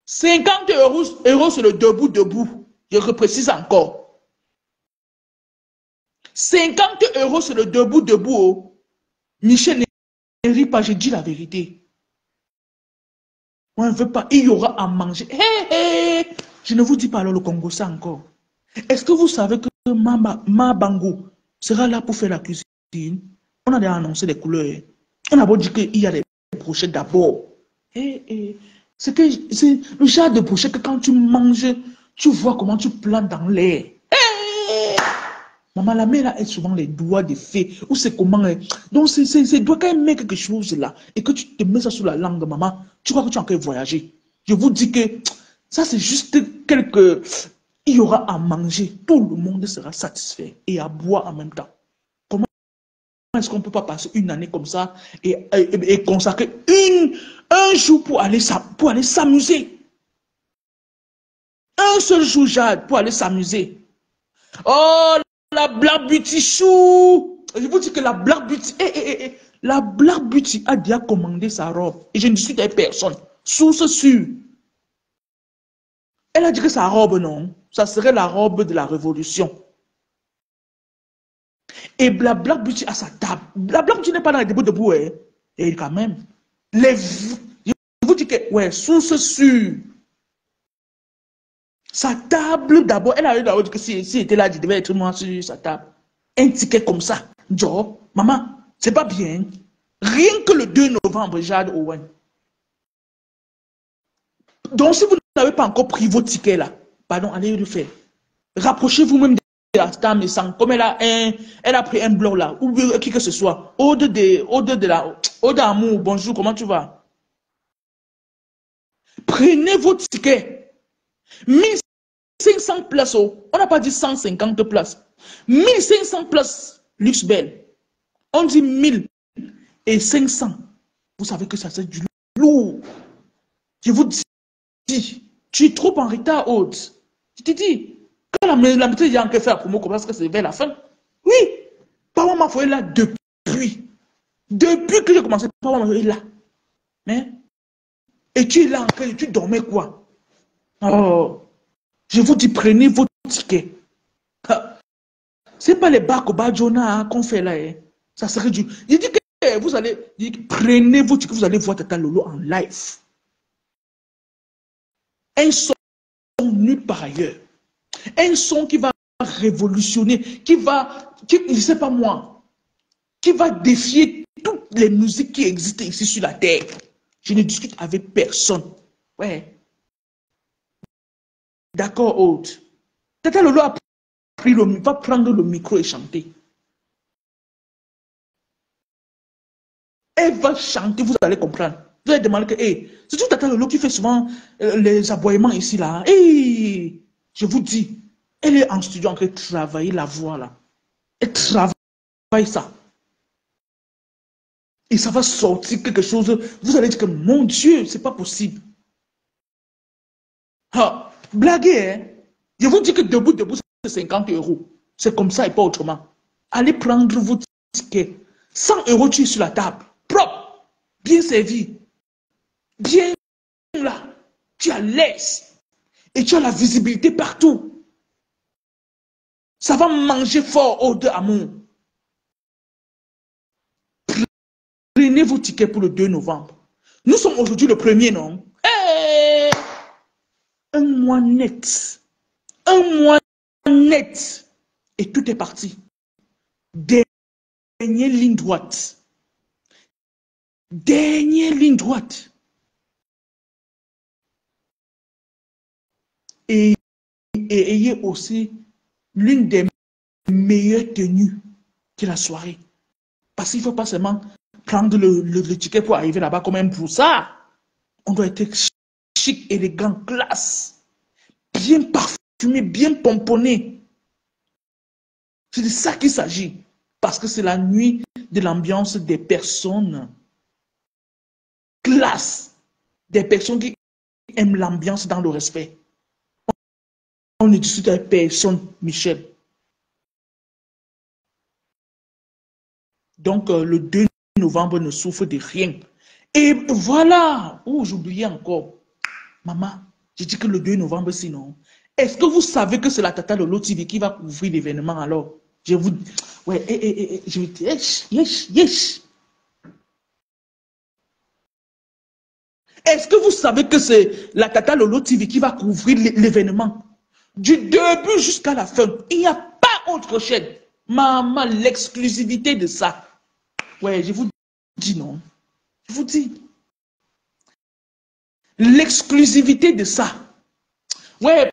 50 € c'est le debout. Je reprécise encore. 50 € c'est le debout. Oh. Michel ne rit pas, je dis la vérité. On ne veut pas, il y aura à manger. Hey. Je ne vous dis pas alors le Congo ça encore. Est-ce que vous savez que ma Bango sera là pour faire la cuisine? On a déjà annoncé les couleurs. On a beau dire qu'il y a des brochettes d'abord. C'est le genre de brochettes que quand tu manges, tu vois comment tu plantes dans l'air. Maman, la mère là est souvent les doigts des fées. Ou c'est comment. Donc, c'est doigt quand elle met quelque chose là et que tu te mets ça sur la langue, maman, tu crois que tu es en train de voyager. Je vous dis que ça, c'est juste quelques. Il y aura à manger. Tout le monde sera satisfait et à boire en même temps. Comment est-ce qu'on ne peut pas passer une année comme ça et consacrer un jour pour aller s'amuser? Un seul jour, Jade, pour aller s'amuser. Oh, la Black Beauty chou. Je vous dis que la Black Beauty, la Black Beauty a déjà commandé sa robe. Et je ne suis des personnes. Source sûre. Elle a dit que sa robe, non, ça serait la robe de la révolution. Et la Black Beauty a sa table. La Black Beauty n'est pas dans les debout. Hein. Et quand même, je vous dis que, ouais, source sûre. Sa table, d'abord, elle a eu d'abord dit que si elle était là, il devait être moi sur sa table. Un ticket comme ça. Genre, maman, c'est pas bien. Rien que le 2 novembre, Jade Owen. Donc, si vous n'avez pas encore pris vos tickets là, pardon, allez le faire. Rapprochez-vous même de la table et sans, comme elle a pris un bloc là, ou qui que ce soit. Ode d'amour, bonjour, comment tu vas? Prenez vos tickets. 1500 places, on n'a pas dit 150 places. 1500 places, luxe belle. On dit 1500. Vous savez que ça c'est du lourd. Je vous dis, tu es trop en retard, Haute. Je te dis, quand la méthode est en train de faire la promo, parce que c'est vers la fin. Oui, Papa m'a fait là depuis. Depuis que j'ai commencé, Papa m'a fait là. Mais, et tu es là en train, tu dormais quoi? Oh, je vous dis, prenez vos tickets. C'est pas les bacs au bas Jonah qu'on fait là. Hein. Ça serait du. Il dit que vous allez. Prenez vos tickets, vous allez voir Tata Lolo en live. Un son nulle part ailleurs. Un son qui va révolutionner, je ne sais pas moi, qui va défier toutes les musiques qui existent ici sur la terre. Je ne discute avec personne. Ouais. D'accord, Aude. Tata Lolo va prendre le micro et chanter. Elle va chanter, vous allez comprendre. Vous allez demander que, c'est tout Tata Lolo qui fait souvent les aboiements ici, là. Je vous dis, elle est en studio en train de travailler la voix, là. Elle travaille ça. Et ça va sortir quelque chose. Vous allez dire que, mon Dieu, c'est pas possible. Ah, blaguez, hein. Je vous dis que debout, c'est 50 €. C'est comme ça et pas autrement. Allez prendre vos tickets. 100 €, tu es sur la table. Propre, bien servi. Bien là. Tu as l'aise. Et tu as la visibilité partout. Ça va manger fort au de amour. Prenez vos tickets pour le 2 novembre. Nous sommes aujourd'hui le 1er, non? Un mois net. Un mois net. Et tout est parti. Dernière ligne droite. Dernière ligne droite. Et ayez aussi l'une des meilleures tenues de la soirée. Parce qu'il ne faut pas seulement prendre le ticket pour arriver là-bas comme un broussard. On doit être chic, élégant, classe, bien parfumé, bien pomponné. C'est de ça qu'il s'agit. Parce que c'est la nuit de l'ambiance des personnes classe, des personnes qui aiment l'ambiance dans le respect. On ne discute avec personne, Michel. Donc, le 2 novembre ne souffre de rien. Et voilà, j'oubliais encore. Maman, j'ai dit que le 2 novembre, sinon. Est-ce que vous savez que c'est la Tata Lolo TV qui va couvrir l'événement alors? Je vous... Ouais, je vous dis, yesh. Est-ce que vous savez que c'est la Tata Lolo TV qui va couvrir l'événement? Du début jusqu'à la fin. Il n'y a pas autre chaîne. Maman, l'exclusivité de ça. Ouais, je vous dis non. Je vous dis. L'exclusivité de ça. Ouais,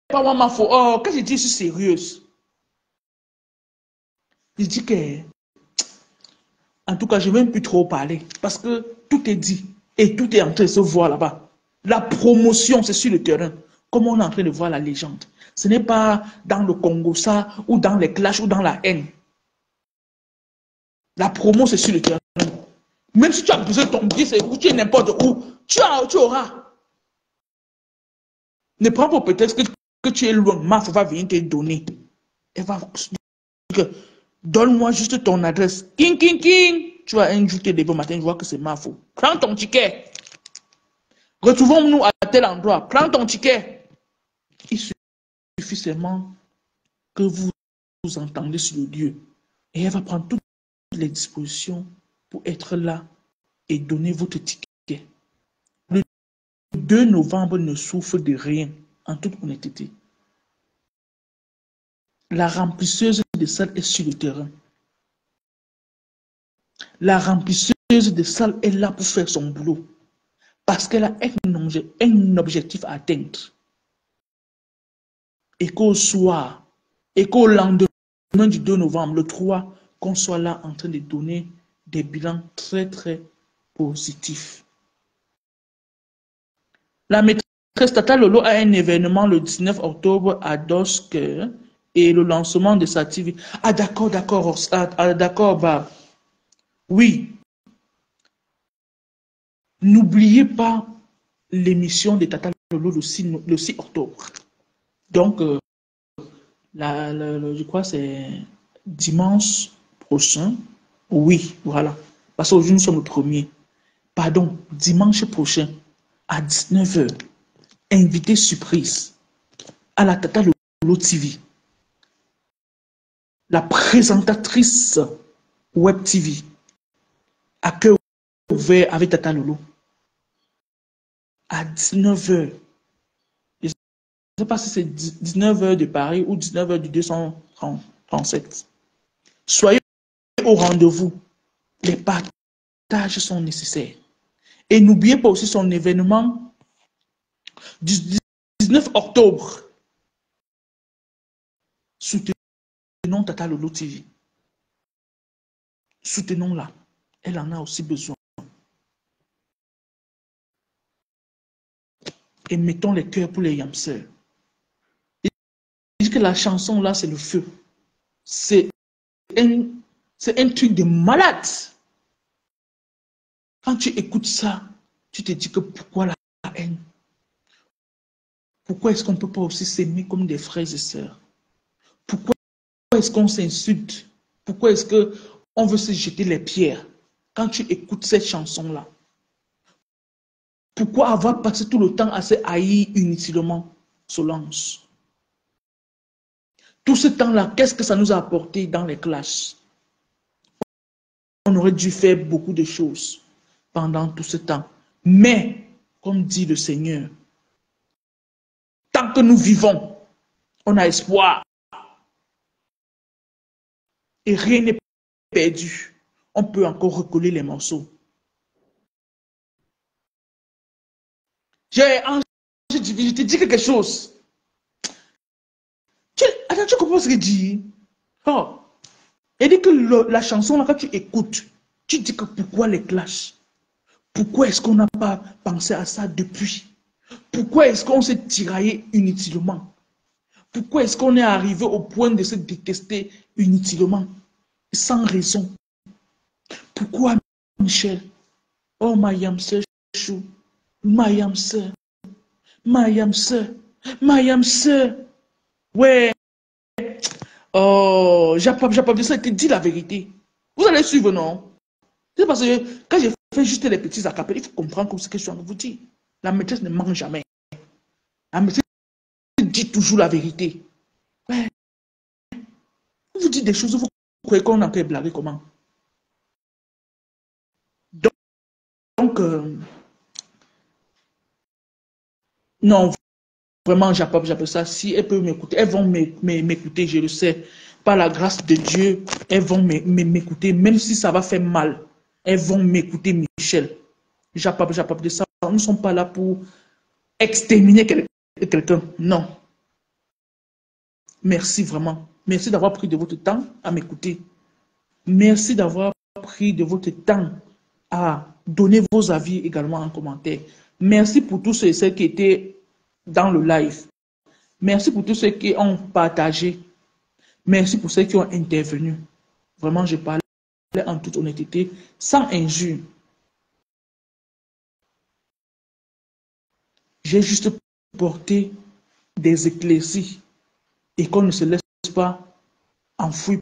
pas moi, ma faute. Oh, quand je dis je suis sérieuse. Je dis que, en tout cas, je ne vais même plus trop parler. Parce que tout est dit. Et tout est en train de se voir là-bas. La promotion, c'est sur le terrain. Comme on est en train de voir la légende. Ce n'est pas dans le Congo, ça, ou dans les clashs, ou dans la haine. La promo, c'est sur le terrain. Même si tu as besoin de ton billet, ou tu es n'importe où, tu auras. Ne prends pas peut-être que tu es loin. Ma femme va venir te donner. Elle va dire, donne-moi juste ton adresse. King. Tu vas un jour te lever au matin, je vois que c'est ma faute. Prends ton ticket. Retrouvons-nous à tel endroit. Prends ton ticket. Il suffit seulement que vous vous entendez sur le lieu. Et elle va prendre toutes les dispositions pour être là et donner votre ticket. Le 2 novembre ne souffre de rien, en toute honnêteté. La remplisseuse de salles est sur le terrain. La remplisseuse de salles est là pour faire son boulot. Parce qu'elle a un objectif à atteindre. Et qu'au soir, et qu'au lendemain du 2 novembre, le 3, qu'on soit là en train de donner des bilans très, très positifs. La maîtresse Tata Lolo a un événement le 19 octobre à Dosk et le lancement de sa TV. Ah d'accord, bah. Oui. N'oubliez pas l'émission de Tata Lolo le 6 octobre. Donc, je crois que c'est dimanche prochain. Oui, voilà. Parce qu'aujourd'hui, nous sommes le 1er. Pardon, dimanche prochain, à 19h, invité surprise à la Tata Lolo TV. La présentatrice Web TV à cœur ouvert avec Tata Lolo. À 19h. Je ne sais pas si c'est 19h de Paris ou 19h du 237. Soyez au rendez-vous. Les partages sont nécessaires. Et n'oubliez pas aussi son événement du 19 octobre. Soutenons Tata Lolo TV. Soutenons-la. Elle en a aussi besoin. Et mettons les cœurs pour les yamseurs. Dis que la chanson là, c'est le feu. C'est un truc de malade. Quand tu écoutes ça, tu te dis que pourquoi la haine? Pourquoi est-ce qu'on ne peut pas aussi s'aimer comme des frères et sœurs? Pourquoi est-ce qu'on s'insulte? Pourquoi est-ce qu'on veut se jeter les pierres? Quand tu écoutes cette chanson-là, pourquoi avoir passé tout le temps à se haïr inutilement, Solange? Tout ce temps-là, qu'est-ce que ça nous a apporté dans les classes? On aurait dû faire beaucoup de choses pendant tout ce temps. Mais, comme dit le Seigneur, tant que nous vivons, on a espoir. Et rien n'est perdu. On peut encore recoller les morceaux. Je te dis quelque chose. Attends, tu comprends ce que dit? Oh. Elle dit que la chanson, là, quand tu écoutes, tu dis que pourquoi les clashs? Pourquoi est-ce qu'on n'a pas pensé à ça depuis? Pourquoi est-ce qu'on s'est tiraillé inutilement? Pourquoi est-ce qu'on est arrivé au point de se détester inutilement? Sans raison. Pourquoi, Michel? Oh, my yamse chou. My yamse. My yamse. My yamse. Ouais. Oh, j'ai ça, dit la vérité. Vous allez suivre, non? C'est parce que quand j'ai fait juste les petits acapels, il faut comprendre comme ce que je suis en train de vous dire. La maîtresse ne ment jamais. La maîtresse dit toujours la vérité. Ouais. Vous dites des choses, vous croyez qu'on a qu'à blaguer comment? Donc non, vraiment, j'appelle ça. Si elles peuvent m'écouter, elles vont m'écouter, je le sais. Par la grâce de Dieu, elles vont m'écouter, même si ça va faire mal. Elles vont m'écouter, Michel. J'appelle de ça. Nous ne sommes pas là pour exterminer quelqu'un. Non. Merci vraiment. Merci d'avoir pris de votre temps à m'écouter. Merci d'avoir pris de votre temps à donner vos avis également en commentaire. Merci pour tous ceux et celles qui étaient dans le live. Merci pour tous ceux qui ont partagé. Merci pour ceux qui ont intervenu. Vraiment, je parlais en toute honnêteté, sans injure. J'ai juste porté des éclaircies et qu'on ne se laisse pas enfouir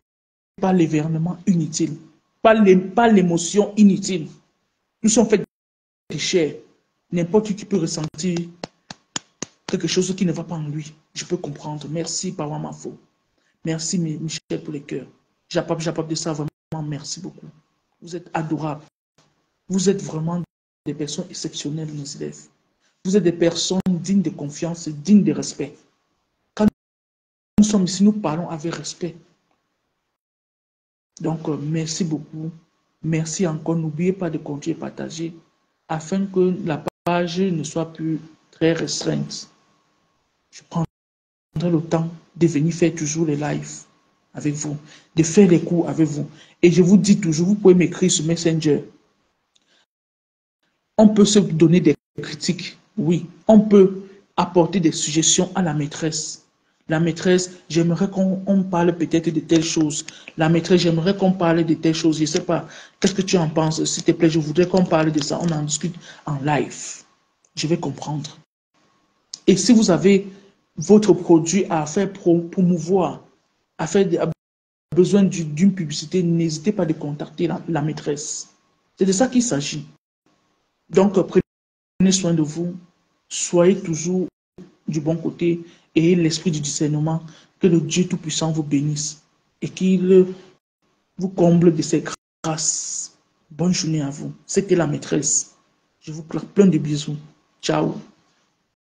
par l'événement inutile, par l'émotion inutile. Nous sommes faits de chair. N'importe qui peut ressentir quelque chose qui ne va pas en lui. Je peux comprendre. Merci, Papa Mafo. Merci, Michel, pour les cœurs. J'apporte de ça vraiment. Merci beaucoup. Vous êtes adorables. Vous êtes vraiment des personnes exceptionnelles, nos élèves. Vous êtes des personnes dignes de confiance, dignes de respect. Quand nous sommes ici, nous parlons avec respect. Donc, merci beaucoup. Merci encore. N'oubliez pas de continuer à partager afin que la page ne soit plus très restreinte. Je prendrai le temps de venir faire toujours les lives avec vous, de faire les cours avec vous. Et je vous dis toujours, vous pouvez m'écrire sur Messenger. On peut se donner des critiques, oui. On peut apporter des suggestions à la maîtresse. La maîtresse, j'aimerais qu'on parle peut-être de telle chose. La maîtresse, j'aimerais qu'on parle de telle chose. Je ne sais pas, qu'est-ce que tu en penses? S'il te plaît, je voudrais qu'on parle de ça. On en discute en live. Je vais comprendre. Et si vous avez votre produit à faire promouvoir, à besoin d'une publicité, n'hésitez pas à contacter la maîtresse. C'est de ça qu'il s'agit. Donc, prenez soin de vous. Soyez toujours du bon côté et l'esprit du discernement. Que le Dieu Tout-Puissant vous bénisse et qu'il vous comble de ses grâces. Bonne journée à vous. C'était la maîtresse. Je vous claque plein de bisous. Ciao.